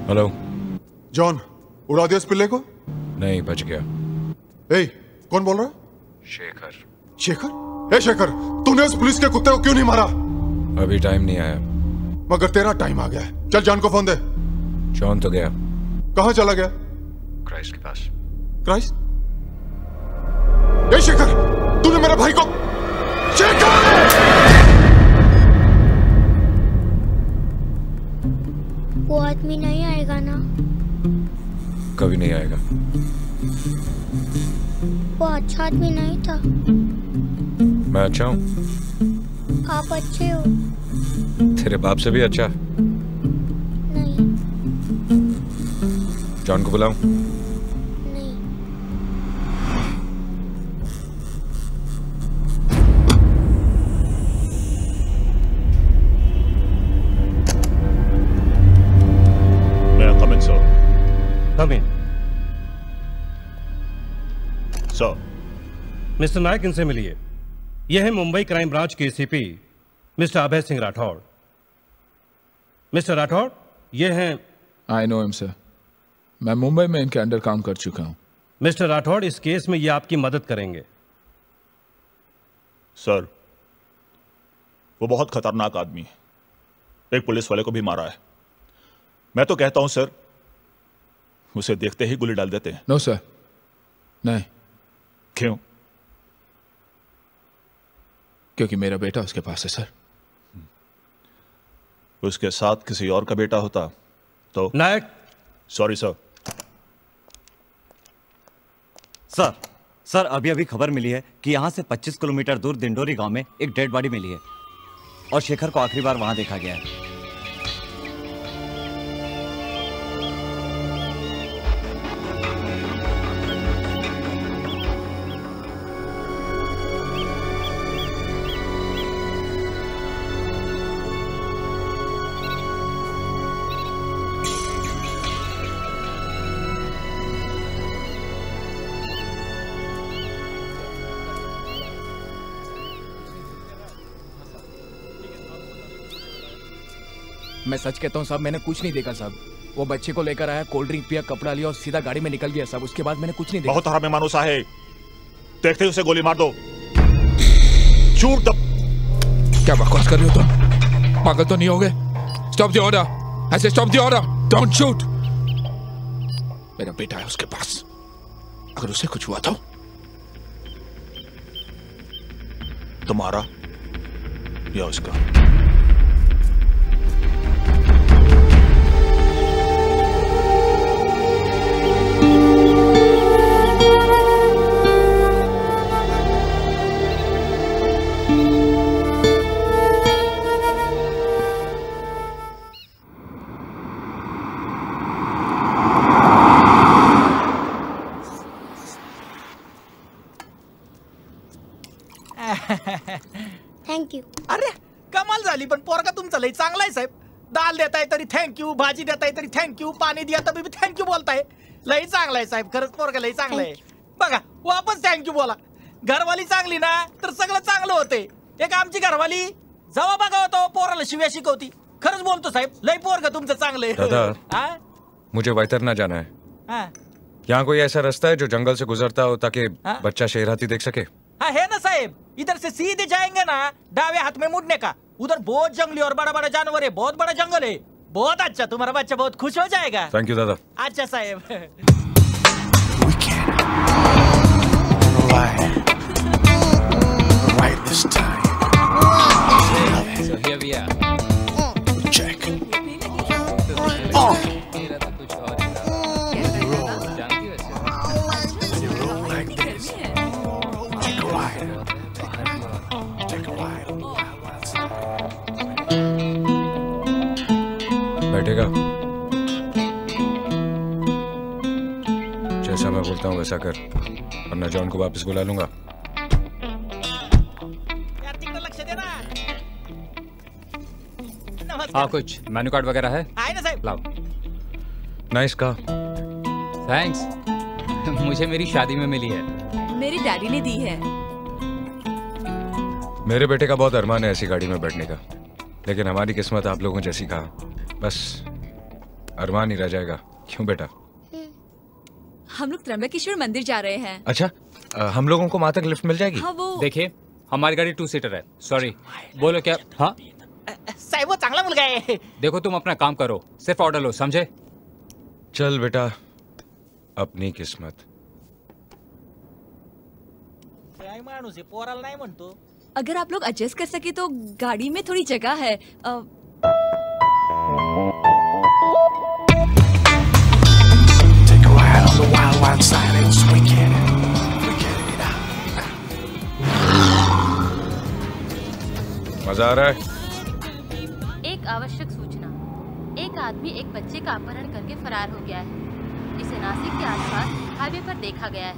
हेलो जॉन, उड़ा दिया इस पिल्ले को? नहीं, बच गया। ए, कौन बोल रहा है? शेखर। शेखर? ए शेखर, तूने उस पुलिस के कुत्ते को क्यों नहीं मारा? अभी टाइम नहीं आया। मगर तेरा टाइम आ गया है। चल जॉन को फोन दे। जॉन तो गया। कहाँ चला गया? क्राइस्ट के पास। क्राइस्ट? ए शेखर, तूने मेरे भाई को... शेखर! वो आदमी नहीं आएगा ना? कभी नहीं आएगा। वो अच्छा आदमी नहीं था। मैं अच्छा हूँ। आप अच्छे हो। तेरे बाप से भी अच्छा। नहीं। जॉन को बुलाऊं? नहीं। Come in, sir. Come in. Sir. Mister Nayak, इनसे मिलिए। यह है मुंबई क्राइम ब्रांच के ACP mister Abhay Singh Rathore. Mister Rathore, ये हैं... आई नो हिम सर। मैं मुंबई में इनके अंडर काम कर चुका हूं। मिस्टर राठौड़, इस केस में ये आपकी मदद करेंगे। सर, वो बहुत खतरनाक आदमी है। एक पुलिस वाले को भी मारा है। मैं तो कहता हूं सर, उसे देखते ही गोली डाल देते हैं। नो सर, नहीं। क्यों? क्योंकि मेरा बेटा उसके पास है सर। उसके साथ किसी और का बेटा होता तो... नायक। Sorry sir. सर अभी अभी खबर मिली है कि यहाँ से 25 किलोमीटर दूर दिंडोरी गांव में एक डेड बॉडी मिली है और शेखर को आखिरी बार वहां देखा गया है। मैं सच कहता हूँ साहब, मैंने कुछ नहीं देखा साहब। वो बच्चे को लेकर आया, कोल्ड ड्रिंक पिया, कपड़ा लिया और सीधा गाड़ी में निकल गया साहब। उसके बाद मैंने कुछ नहीं देखा। बहुत हरामी मानूस है। देखते ही उसे गोली मार दो। शूट द... क्या बकवास कर रहे हो तुम? पागल तो नहीं हो गए? Stop the order. ऐसे stop the order. Don't shoot. मेरा बेटा है उसके पास, अगर उसे कुछ हुआ तो? तुम्हारा या उसका? थँक्यू. अरे कमाल झाली, पण पोरगा तुमचा लई चांगला आहे साहेब. दाल देताय तरी थँक्यू, भाजी देताय तरी थँक्यू, पाणी दिया तरी भी थँक्यू बोलताय. लई चांगला आहे साहेब, खरंच पोरगा लई चांगला आहे. बघा वापस थँक्यू बोला. घरवाली चांगली ना तर सगळं चांगलं होते. एक आमची घरवाली जवा बघा होतो पोराला शिव्या शिकवती. खरंच बोलतो साहेब, लई पोरगा तुमचं चांगलं आहे. दादा, मुझे वैतरना जाना है। हाँ? यहाँ कोई ऐसा रास्ता है जो जंगल से गुजरता हो ताकि हाँ? बच्चा शेर हाथी देख सके? हाँ है ना साहेब, इधर से सीधे जाएंगे ना, दावे हाथ में मुड़ने का, उधर बहुत जंगली और बड़ा बड़ा जानवर है, बहुत बड़ा जंगल है. बहुत अच्छा, तुम्हारा बच्चा बहुत खुश हो जाएगा. थैंक यू दादा. अच्छा साहेब. Right this time. So here we are. Check. बैठेगा? जैसा मैं बोलता हूँ वैसा कर, वरना जॉन को वापस बुला लूंगा। हाँ, कुछ मेन्यू कार्ड वगैरह है? आए ना साहब। लाओ। नाइस का। थैंक्स। मुझे मेरी शादी में मिली है। मेरे डैडी ने दी है। मेरे बेटे का बहुत अरमान है ऐसी गाड़ी में बैठने का, लेकिन हमारी किस्मत आप लोगों जैसी कहा, बस अरमान ही रह जाएगा। क्यों बेटा? हम लोग त्र्यंबकेश्वर मंदिर जा रहे हैं। अच्छा, हम लोगों को वहां तक लिफ्ट मिल जाएगी? हाँ, वो देखिए, हमारी गाड़ी 2 सीटर है। सॉरी, बोलो क्या? हाँ साहब, वो चांगला मुलगा है। देखो, तुम अपना काम करो, सिर्फ ऑर्डर लो, समझे? चल बेटा, अपनी किस्मत। काय माणूस आहे, पोराला नाही म्हणतो। अगर आप लोग एडजस्ट कर सके तो गाड़ी में थोड़ी जगह है। मजा आ रहा है? एक आवश्यक सूचना, एक आदमी एक बच्चे का अपहरण करके फरार हो गया है। इसे नासिक के आसपास हाईवे पर देखा गया है।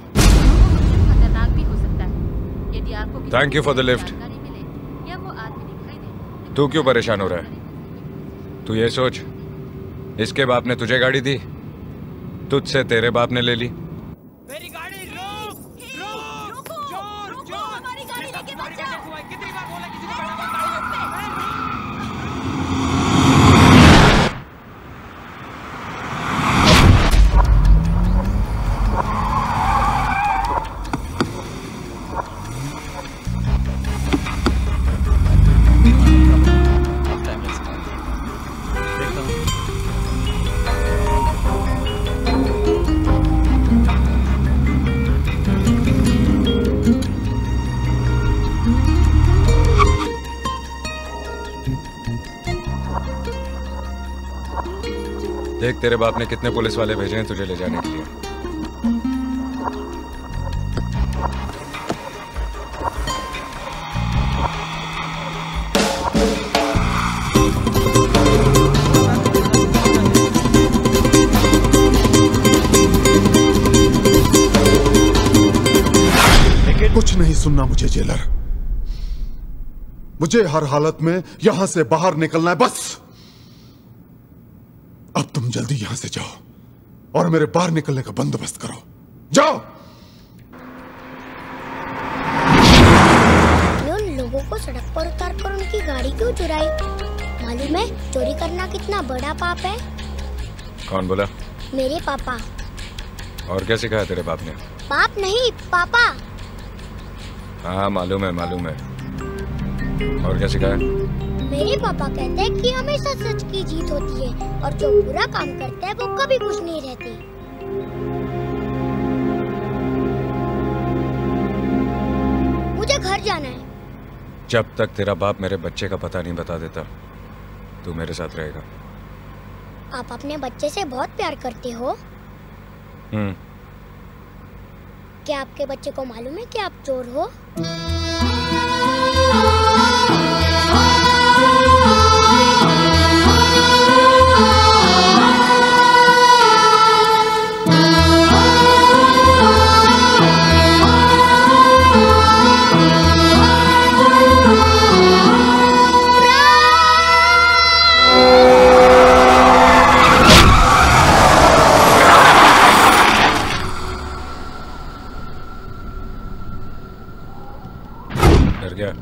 खतरनाक भी हो सकता है। यदि आपको thank you for the lift. या वो आदमी दिखाई दे। तू क्यों परेशान हो रहा है? तू ये सोच, इसके बाप ने तुझे गाड़ी दी, तुझसे तेरे बाप ने ले ली। मेरी गाड़ी रोक, हमारी गाड़ी लेके मत जा। कितनी बार बोला किसी को गाड़ी देख तेरे बाप ने कितने पुलिस वाले भेजे हैं तुझे ले जाने के लिए। कुछ नहीं सुनना मुझे जेलर, मुझे हर हालत में यहां से बाहर निकलना है बस। अब तुम जल्दी यहां से जाओ और मेरे बाहर निकलने का बंदोबस्त करो। जाओ। उन लोगों को सड़क पर उतार कर उनकी गाड़ी क्यों चुराई? मालूम है चोरी करना कितना बड़ा पाप है? कौन बोला? मेरे पापा। और क्या सिखाया तेरे बाप ने? पाप नहीं, पापा। हाँ मालूम है मालूम है। और क्या सिखाया? मेरे पापा कहते हैं कि हमेशा सच की जीत होती है और जो बुरा काम करता है वो कभी खुश नहीं रहते। मुझे घर जाना है। जब तक तेरा बाप मेरे बच्चे का पता नहीं बता देता तू मेरे साथ रहेगा। आप अपने बच्चे से बहुत प्यार करते हो। क्या आपके बच्चे को मालूम है कि आप चोर हो? डर गया?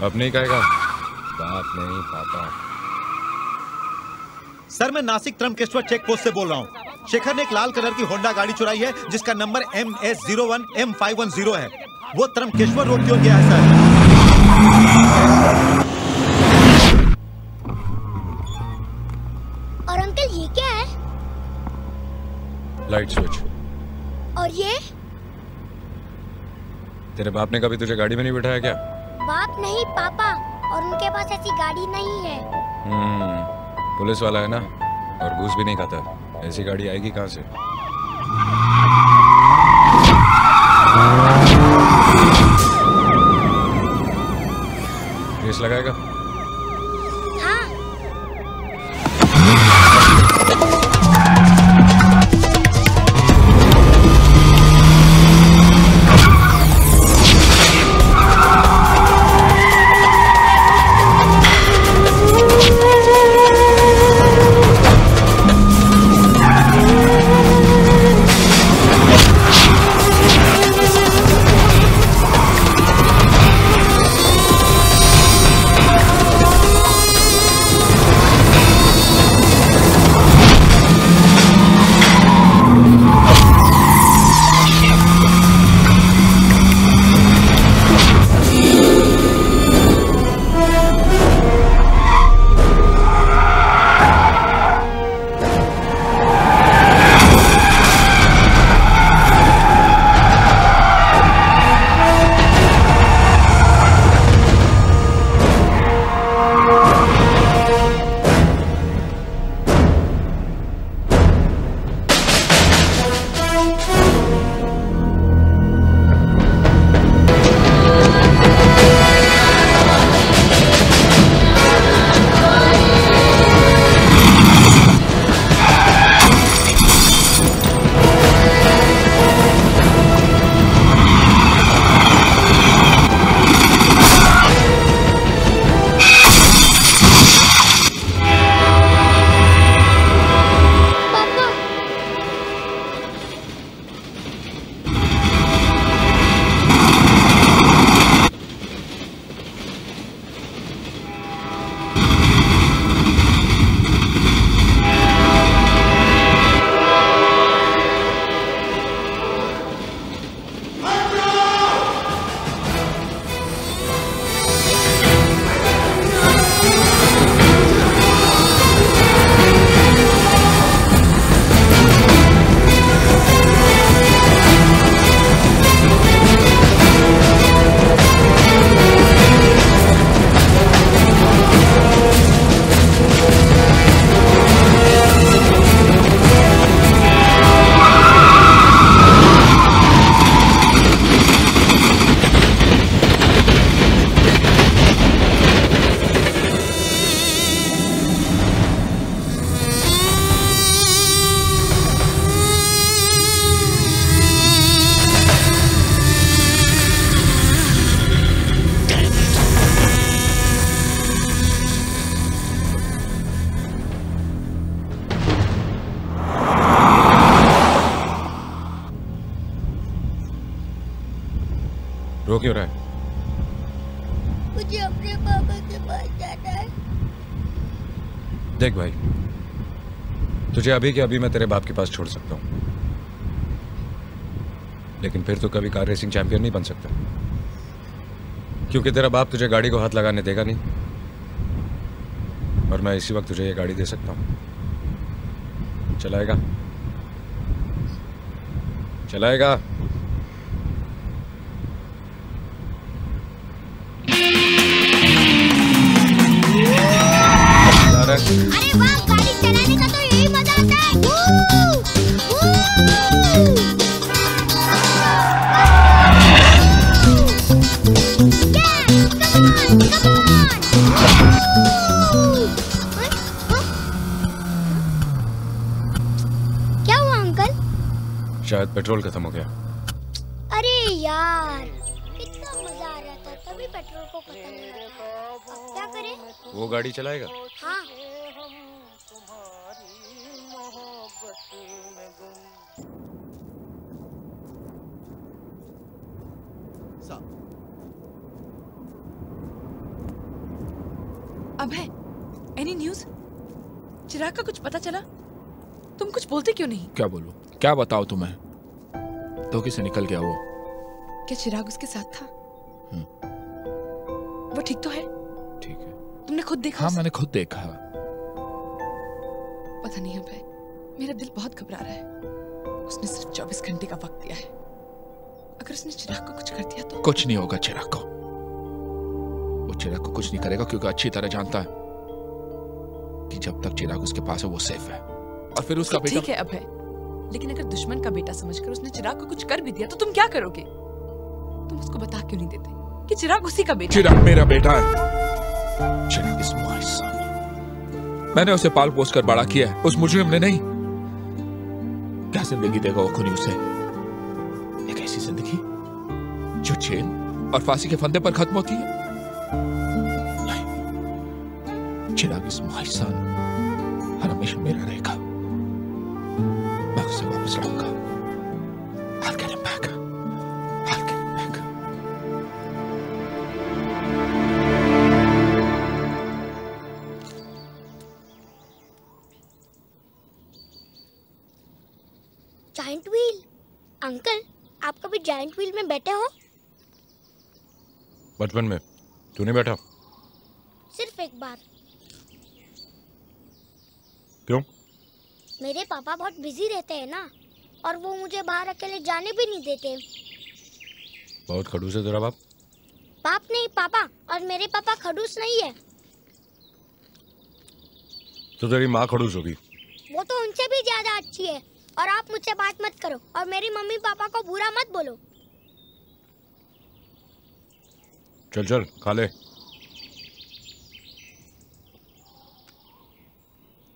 अब नहीं कहेगा? बाप नहीं पापा। सर मैं नासिक त्र्यंबकेश्वर चेक पोस्ट से बोल रहा हूँ। शेखर ने एक लाल कलर की होंडा गाड़ी चुराई है जिसका नंबर MS01M510 है। वो त्र्यंबकेश्वर रोड की ओर गया है सर। Light switch. और ये तेरे बाप ने कभी तुझे गाड़ी में नहीं बिठाया क्या? बाप नहीं, पापा, और उनके पास ऐसी गाड़ी नहीं है। पुलिस वाला है ना, और घूस भी नहीं खाता, ऐसी गाड़ी आएगी कहाँ से? रेस लगाएगा? रो क्यों रहा है? मुझे अपने पापा के पास जाना है। देख भाई, तुझे अभी के अभी मैं तेरे बाप के पास छोड़ सकता हूँ, लेकिन फिर तो कभी कार रेसिंग चैंपियन नहीं बन सकता, क्योंकि तेरा बाप तुझे गाड़ी को हाथ लगाने देगा नहीं, और मैं इसी वक्त तुझे ये गाड़ी दे सकता हूँ। चलाएगा? चलाएगा? अरे वाह, गाड़ी चलाने का तो यही मजा आता है। क्या हुआ अंकल? शायद पेट्रोल खत्म हो गया। अरे यार, कितना मजा आ रहा था, तभी पेट्रोल को खत्म हो गया। अब क्या करें? वो गाड़ी चलाएगा? हाँ। अभय, एनी न्यूज़? चिराग का कुछ पता चला? तुम कुछ बोलते क्यों नहीं? क्या बोलूं? क्या बताओ तुम्हें? धोखे से निकल गया वो। क्या चिराग उसके साथ था? वो ठीक तो है? ठीक है। तुमने खुद देखा? हाँ, मैंने खुद देखा। पता नहीं अभय, मेरा दिल बहुत घबरा रहा है। उसने सिर्फ 24 घंटे का वक्त दिया है। अगर उसने चिराग को कुछ कर दिया तो कुछ नहीं होगा चिराग को। वो चिराग को कुछ नहीं करेगा क्योंकि अच्छी तरह जानता है कि जब तक चिराग उसके पास है वो सेफ है। और फिर उसका बेटा ठीक है अभय, लेकिन अगर दुश्मन का बेटा समझकर उसने चिराग को कुछ कर भी दिया तो तुम क्या करोगे? तुम उसको बता क्यों नहीं देते कि चिराग उसी का बेटा? चिराग मेरा बेटा है। चिराग इज माय सन। मैंने उसे पाल पोस कर बड़ा किया है, उस मुजरिम ने नहीं। क्या जिंदगी देगा वो खुनी उसे? एक ऐसी जिंदगी जो जेल और फांसी के फंदे पर खत्म होती है? नहीं, चिराग इज माय सन, हर हमेशा मेरा रहेगा। मैं उसे वापस लाऊंगा। I'll get him back. I'll get him back. Giant wheel. Uncle, आप कभी जायंट व्हील में बैठे हो? बचपन में। तू नहीं बैठा? सिर्फ एक बार। क्यों? मेरे पापा बहुत बिजी रहते हैं ना, और वो मुझे बाहर अकेले जाने भी नहीं देते। बहुत खड़ूस है तेरा बाप। बाप नहीं, पापा। और मेरे पापा खड़ूस नहीं है। तो तेरी माँ खड़ूस होगी। वो तो उनसे भी ज्यादा अच्छी है। और आप मुझसे बात मत करो और मेरी मम्मी पापा को बुरा मत बोलो। चल चल खा ले।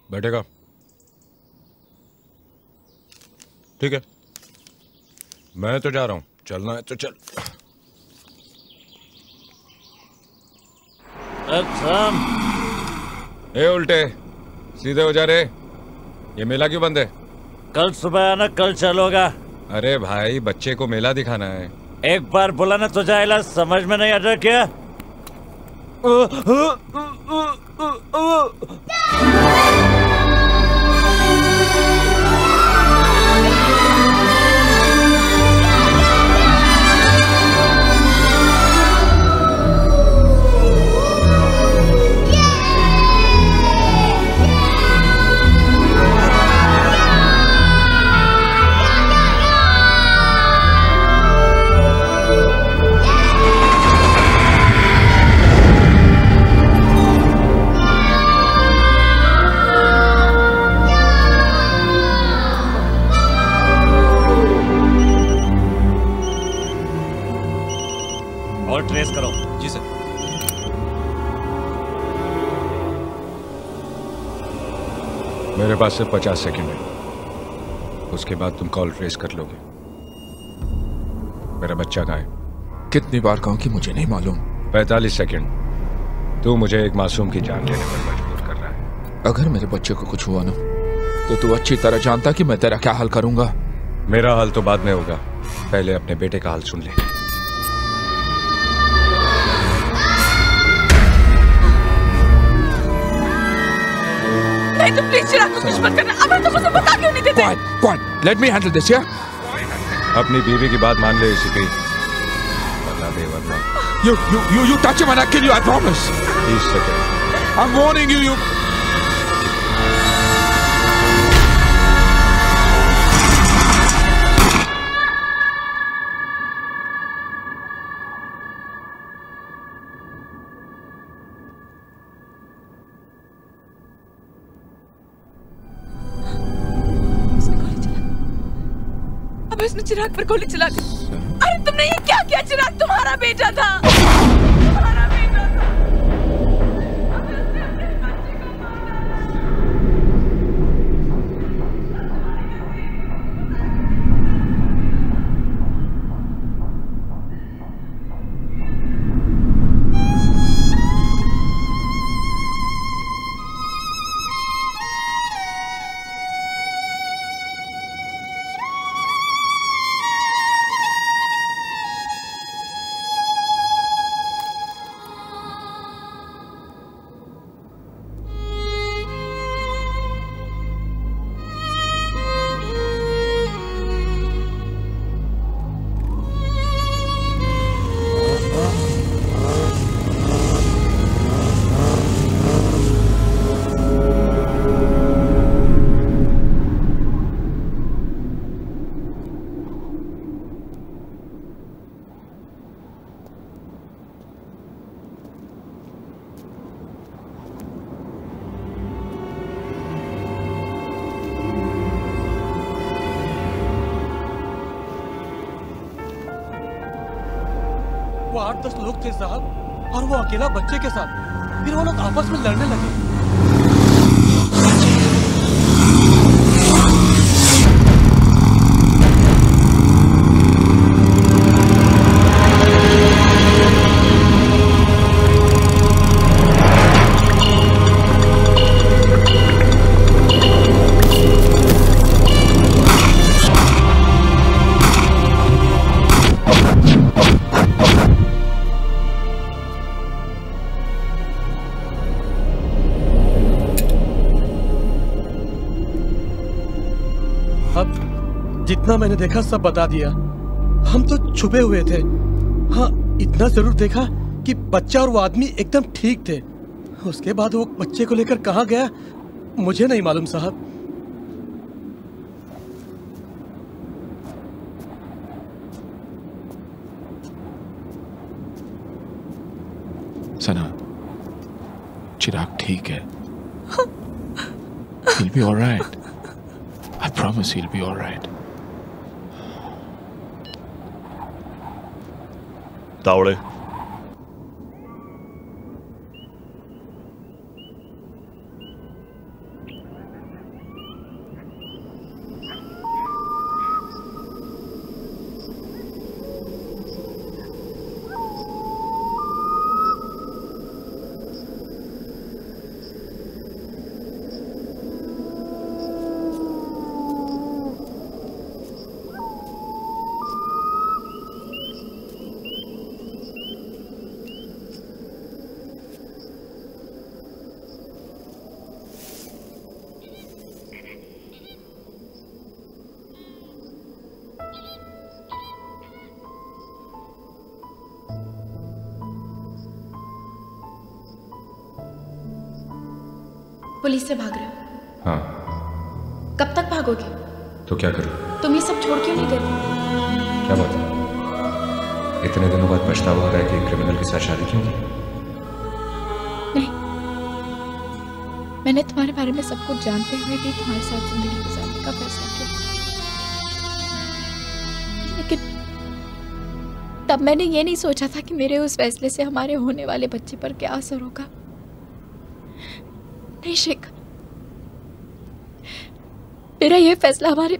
बैठेगा? ठीक है, मैं तो जा रहा हूं। चलना है तो चल। ए उल्टे सीधे हो जा रे। ये मेला क्यों बंद है? कल सुबह आना, कल चलोगा। अरे भाई, बच्चे को मेला दिखाना है। एक बार बुलाना तो जाएगा, समझ में नहीं आता क्या? और ट्रेस करो। जी सर। मेरे पास सिर्फ 50 सेकंड है, उसके बाद तुम कॉल ट्रेस कर लोगे। मेरा बच्चा कहाँ है? कितनी बार कहूं कि मुझे नहीं मालूम। 45 सेकंड। तू मुझे एक मासूम की जान लेने पर मजबूर कर रहा है। अगर मेरे बच्चे को कुछ हुआ ना, तो तू अच्छी तरह जानता कि मैं तेरा क्या हाल करूंगा। मेरा हाल तो बाद में होगा, पहले अपने बेटे का हाल सुन ले। नहीं तो प्लीज चिराग को कुछ मत करना। अब तुम मुझे बता क्यों नहीं देते? Quiet. Let me handle this, yeah? अपनी बीवी की बात मान ले इसी पे। बता दे वरना। You touch him and I kill you, I promise. 30 second. I'm warning you, you. उसने चिराग पर गोली चला दी। अरे तुमने ये क्या किया? चिराग तुम्हारा बेटा था। तुम्हारा बेटा था। 8-10 लोग थे साहब, और वो अकेला बच्चे के साथ। फिर वो लोग आपस में लड़ने लगे। जितना मैंने देखा सब बता दिया। हम तो छुपे हुए थे। हाँ, इतना जरूर देखा कि बच्चा और वो आदमी एकदम ठीक थे। उसके बाद वो बच्चे को लेकर कहाँ गया मुझे नहीं मालूम साहब। सना, चिराग ठीक है। He'll be all right. I promise he'll be all right. Tawde, police से भाग रहे हो? हाँ। कब तक भागोगे? तो क्या करूं? तुम ये सब छोड़ क्यों नहीं देते? क्या बात है? इतने दिनों बाद पछतावा हो रहा है कि क्रिमिनल के साथ शादी क्यों की? नहीं, मैंने तुम्हारे बारे में सब कुछ जानते हुए भी तुम्हारे साथ जिंदगी गुजारने का फैसला किया। लेकिन तब मैंने ये नहीं सोचा था कि मेरे उस फैसले से हमारे होने वाले बच्चे पर क्या असर होगा। नहीं शेखर, मेरा ये फैसला हमारे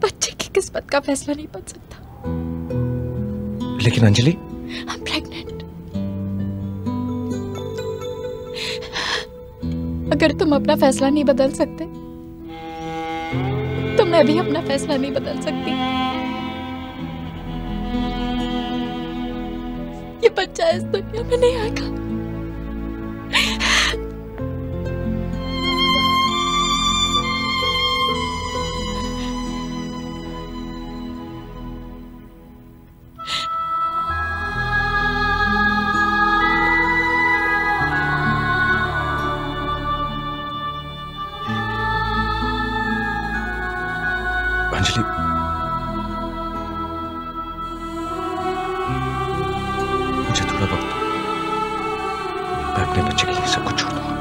बच्चे की किस्मत का फैसला नहीं बन सकता। लेकिन अंजलि, I'm pregnant। अगर तुम अपना फैसला नहीं बदल सकते तो मैं भी अपना फैसला नहीं बदल सकती। ये बच्चा इस दुनिया में नहीं आएगा। अंजलि, मुझे थोड़ा वक्त दो। मैं अपने बच्चे के लिए सब कुछ छोड़ दूंगा।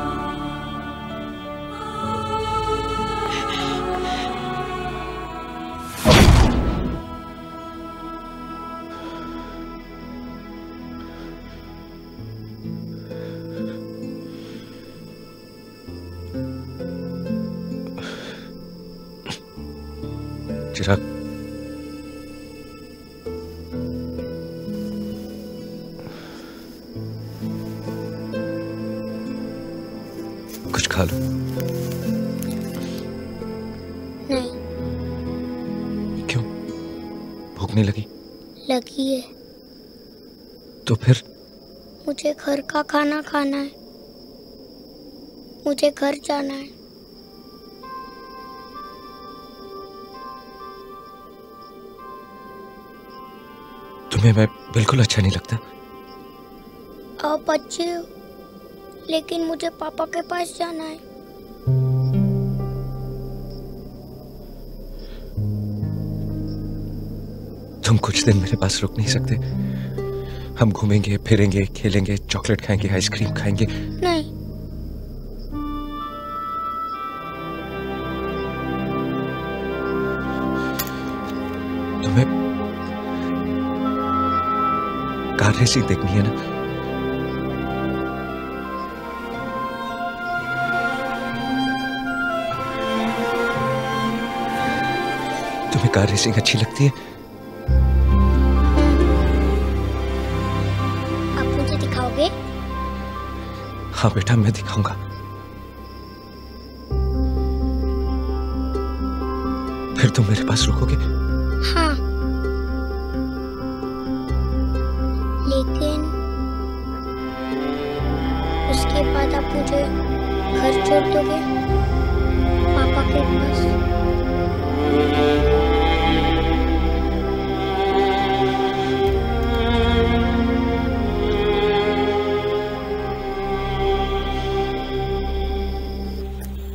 चिराग, कुछ खा लो। नहीं। क्यों? भूख नहीं लगी? लगी है। तो फिर? मुझे घर का खाना खाना है। मुझे घर जाना है। तुम्हें मैं बिल्कुल अच्छा नहीं लगता? आप अच्छे हो, लेकिन मुझे पापा के पास जाना है। तुम कुछ दिन मेरे पास रुक नहीं सकते? हम घूमेंगे, फिरेंगे, खेलेंगे, चॉकलेट खाएंगे, आइसक्रीम खाएंगे। नहीं। रेसिंग देखनी है ना? तुम्हें कार रेसिंग अच्छी लगती है? आप मुझे दिखाओगे? हाँ बेटा, मैं दिखाऊंगा। फिर तुम मेरे पास रुकोगे? हाँ। लेकिन उसके बाद आप मुझे घर छोड़ दोगे पापा के पास?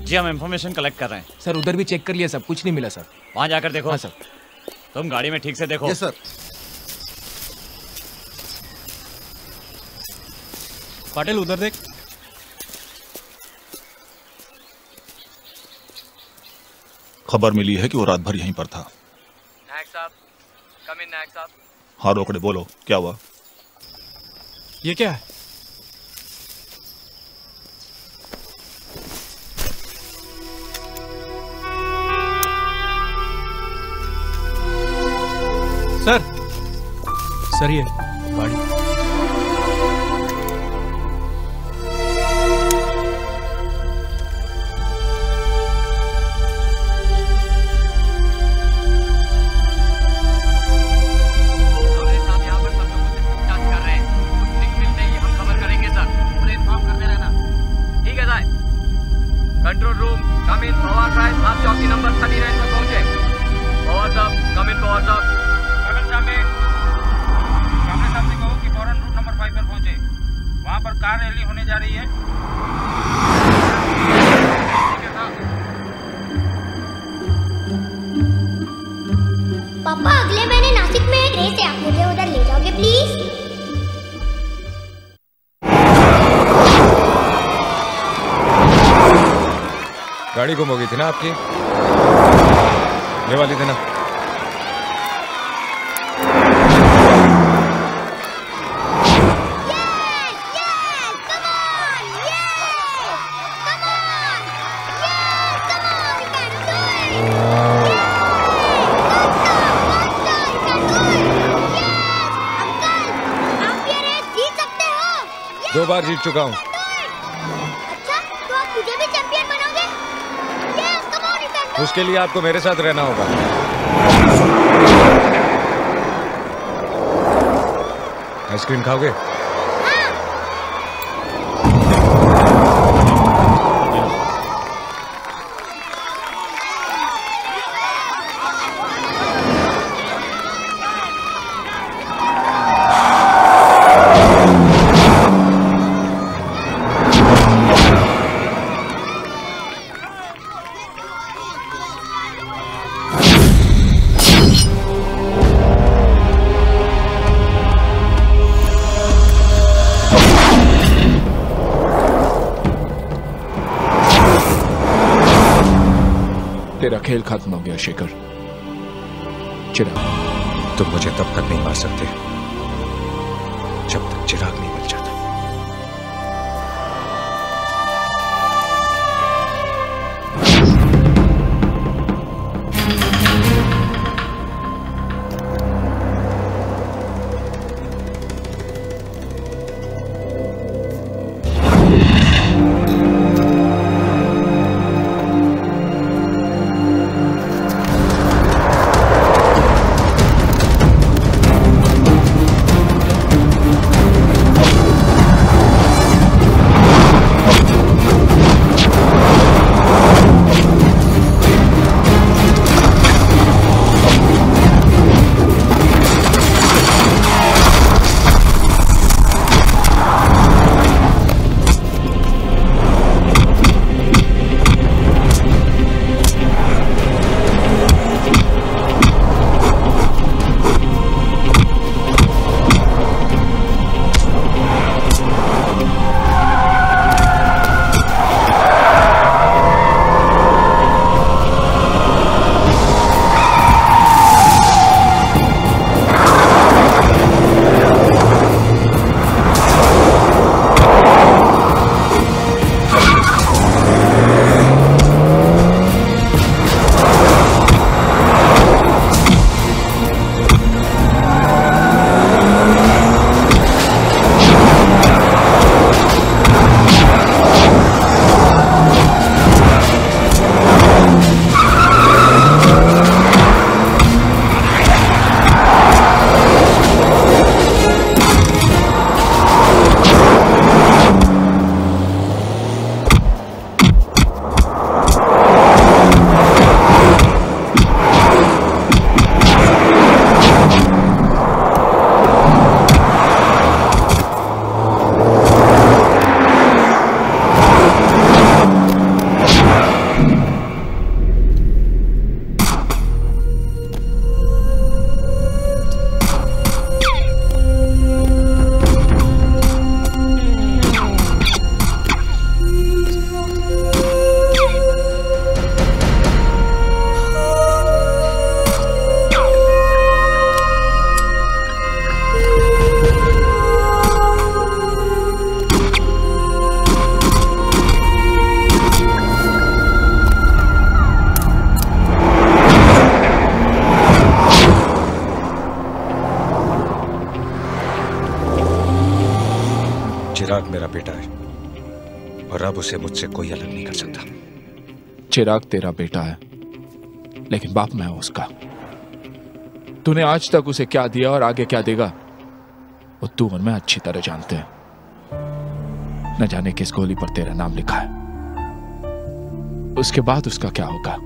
जी हम इंफॉर्मेशन कलेक्ट कर रहे हैं। सर उधर भी चेक कर लिया, सब कुछ नहीं मिला सर। वहां जाकर देखो। हाँ सर। तुम गाड़ी में ठीक से देखो। Yes sir. पाटिल उधर देख। खबर मिली है कि वो रात भर यहीं पर था। नायक साहब, कम इन नायक साहब। हाँ रोकड़े, बोलो क्या हुआ? ये क्या है? सर ये गाड़ी। कंट्रोल रूम कम इन पवार साहब, आप चौकी नंबर 39 पर पहुंचे। पवार साहब कम इन। पवार साहब सामने साहब से कहो कि फौरन रूट नंबर 5 पर पहुंचे। वहां पर कार रैली होने जा रही है। पापा अगले महीने नासिक में एक रेस है, आप मुझे उधर ले जाओगे प्लीज? गाड़ी गुम हो गई थी ना आपकी, ये वाली थी ना? दो बार जीत चुका हूँ। अच्छा, तो आप मुझे भी चैंपियन बनाओगे? यस, कम ऑन निकल। उसके लिए आपको मेरे साथ रहना होगा। आइसक्रीम खाओगे? तेरा खेल खत्म हो गया शेखर। चिराग, तुम मुझे तब तक नहीं मार सकते जब तक चिराग नहीं मिल जाता। और अब उसे मुझसे कोई अलग नहीं कर सकता। चिराग तेरा बेटा है, लेकिन बाप मैं हूं उसका। तूने आज तक उसे क्या दिया और आगे क्या देगा, वो तू और मैं अच्छी तरह जानते हैं। न जाने किस गोली पर तेरा नाम लिखा है, उसके बाद उसका क्या होगा।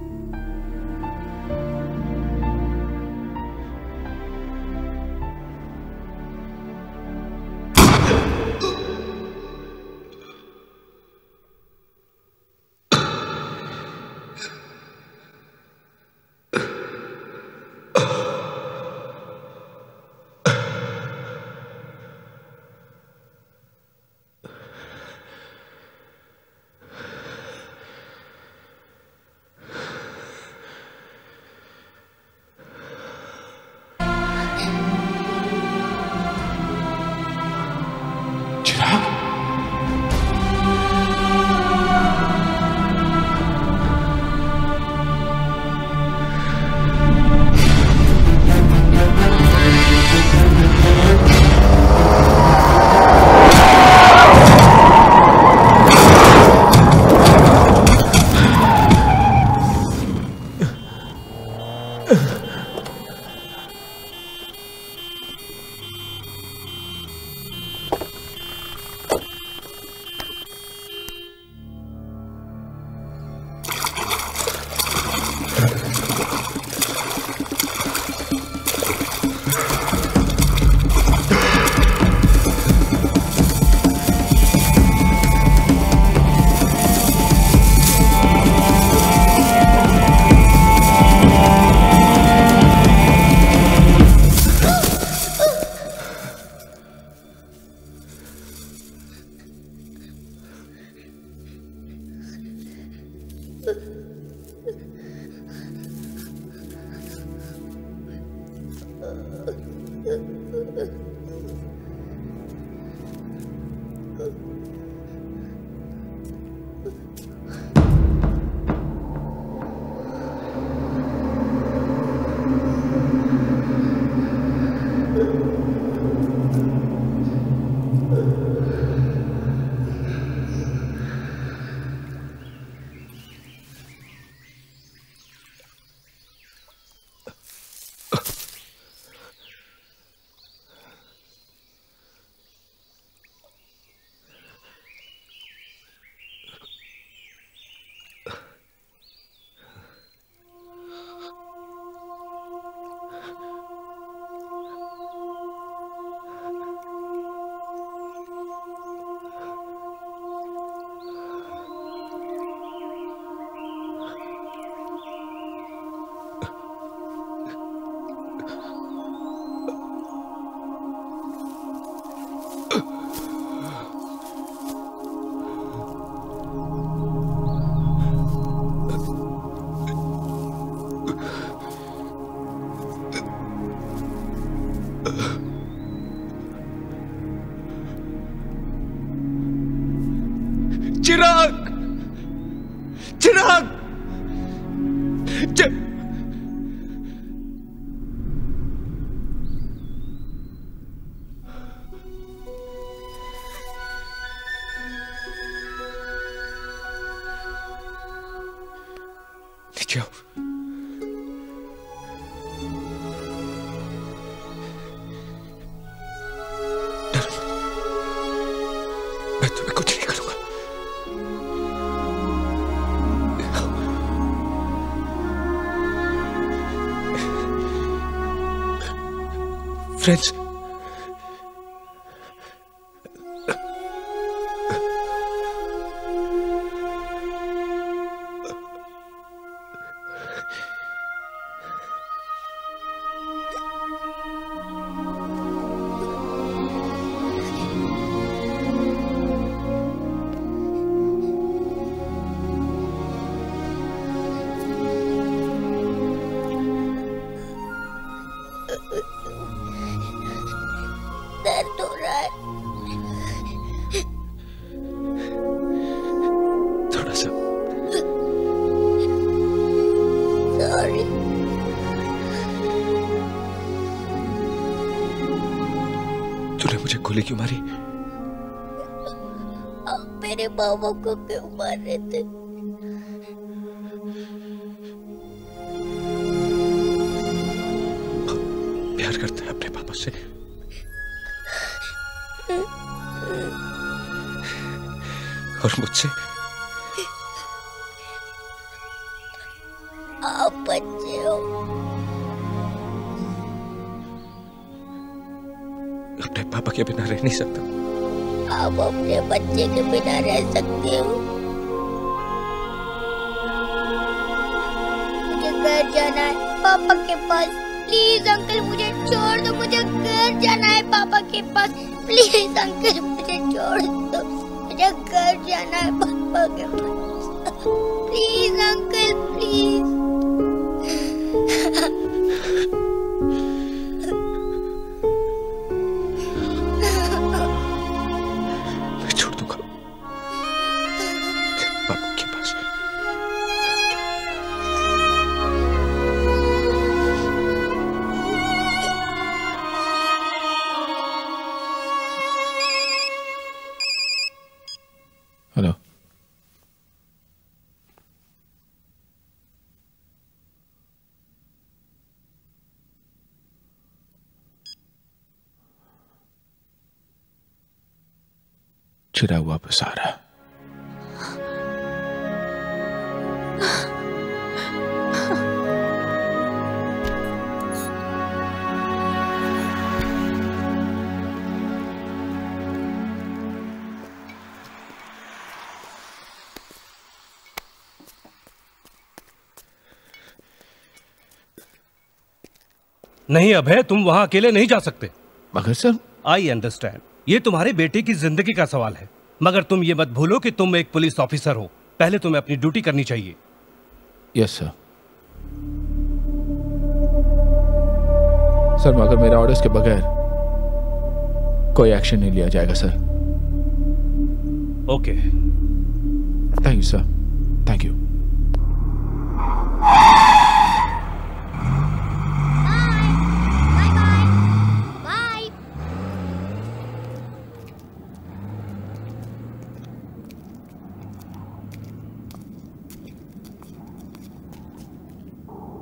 चिराग, चिराग, नीचे आओ। मैं तुम्हें कुछ नहीं करूंगा। फ्रेंड्स, दर्द हो रहा है। थोड़ा सा। सॉरी। तूने मुझे गोली क्यों मारी? आप मेरे अपने पापा को क्यों मार रहे थे? प्यार करता है अपने पापा से। और मुझसे। आप बच्चे हो। अपने पापा के बिना रह नहीं सकता। आप अपने बच्चे के बिना रह सकते हो। मुझे घर जाना है पापा के पास। प्लीज अंकल मुझे छोड़ दो, मुझे घर जाना है पापा के पास। प्लीज अंकल मुझे छोड़ दो, मुझे घर जाना है पापा के पास। Please uncle please. मैं छोड़ दूंगा पापा के पास। हेलो। चिराग वापस आ रहा है। नहीं अभय, तुम वहां अकेले नहीं जा सकते। मगर सर, आई अंडरस्टैंड, ये तुम्हारे बेटे की जिंदगी का सवाल है, मगर तुम ये मत भूलो कि तुम एक पुलिस ऑफिसर हो। पहले तुम्हें अपनी ड्यूटी करनी चाहिए। Yes sir. सर मगर मेरे ऑर्डर्स के बगैर कोई एक्शन नहीं लिया जाएगा sir. Okay. Thank you sir, thank you.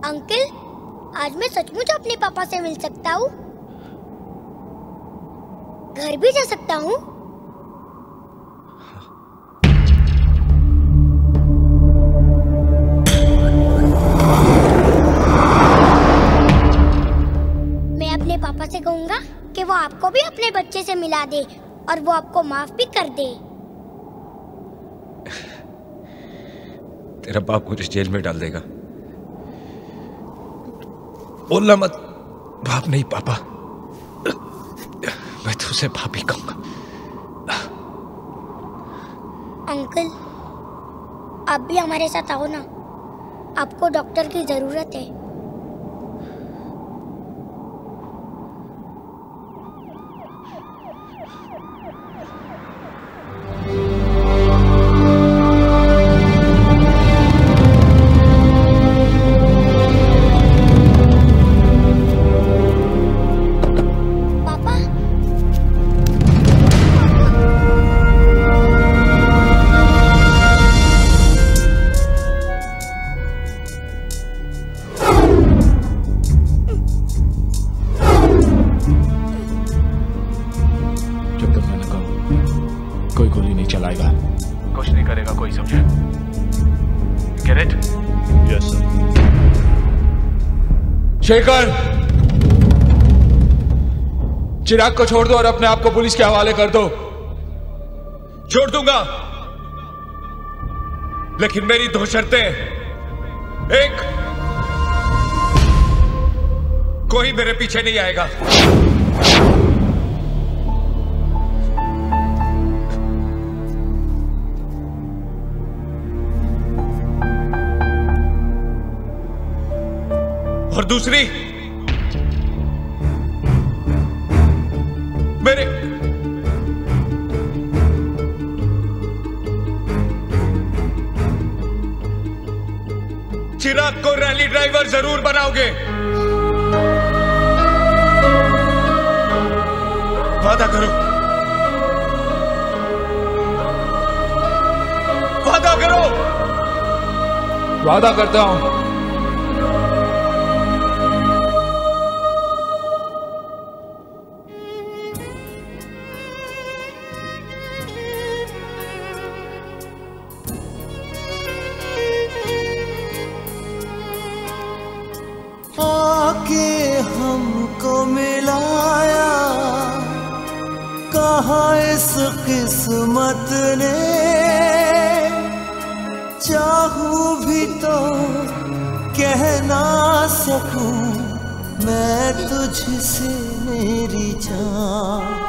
Uncle, आज मैं सचमुच अपने पापा से मिल सकता हूँ? घर भी जा सकता हूँ? मैं अपने पापा से कहूँगा कि वो आपको भी अपने बच्चे से मिला दे और वो आपको माफ भी कर दे। तेरा बाप मुझे जेल में डाल देगा। बोलना मत। बाप नहीं पापा, मैं तुझसे बाप ही कहूंगा। अंकल, आप भी हमारे साथ आओ ना, आपको डॉक्टर की जरूरत है। शेखर, चिराग को छोड़ दो और अपने आप को पुलिस के हवाले कर दो। छोड़ दूंगा, लेकिन मेरी दो शर्तें। एक, कोई मेरे पीछे नहीं आएगा। और दूसरी, मेरे चिराग को रैली ड्राइवर जरूर बनाओगे। वादा करो। पूरा करो। वादा करता हूं। आके हमको मिलाया कहा इस किस्मत ने, चाहूं भी तो कह ना सकूं मैं तुझसे मेरी जान।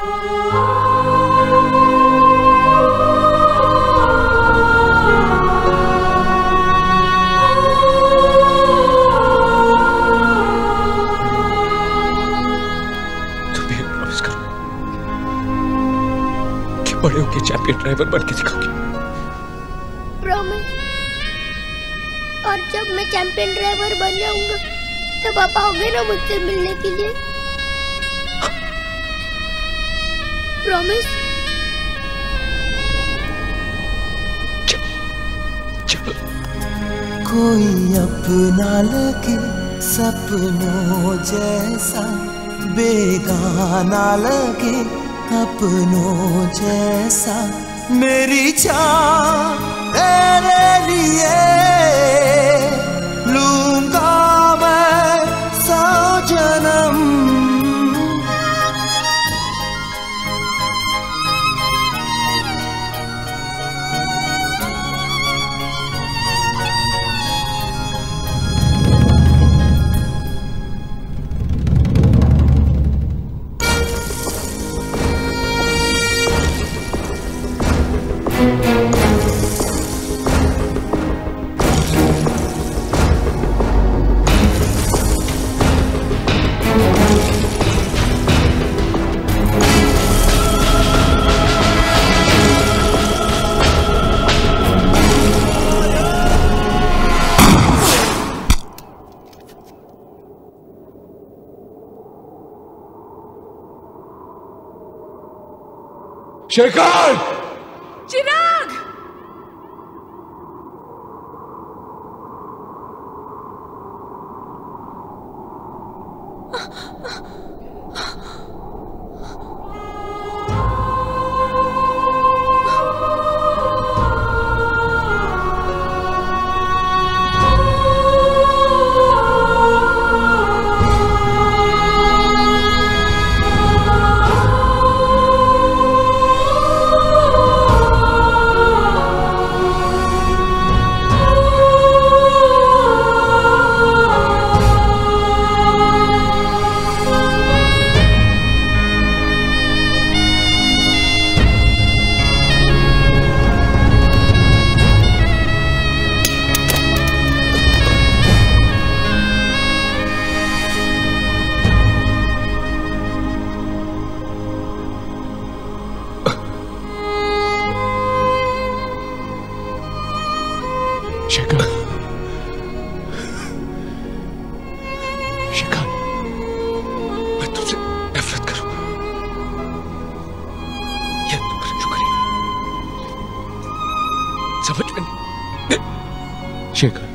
बड़े होके चैंपियन ड्राइवर बन के दिखाओगे। प्रॉमिस। और जब मैं चैंपियन ड्राइवर बन जाऊंगा तब आप आओगे ना मुझसे मिलने के लिए? प्रॉमिस। कोई अपना लगे सपनों जैसा, बेगाना लगे अपनों जैसा, मेरी जान तेरे लिए लूंगा मैं 100 जन्म। शेखर! चिराग! शेखर, शेखर, मैं तुझसे नफरत करूंगा। यह तुम्हारा शुक्रिया। समझ में नहीं। शेखर,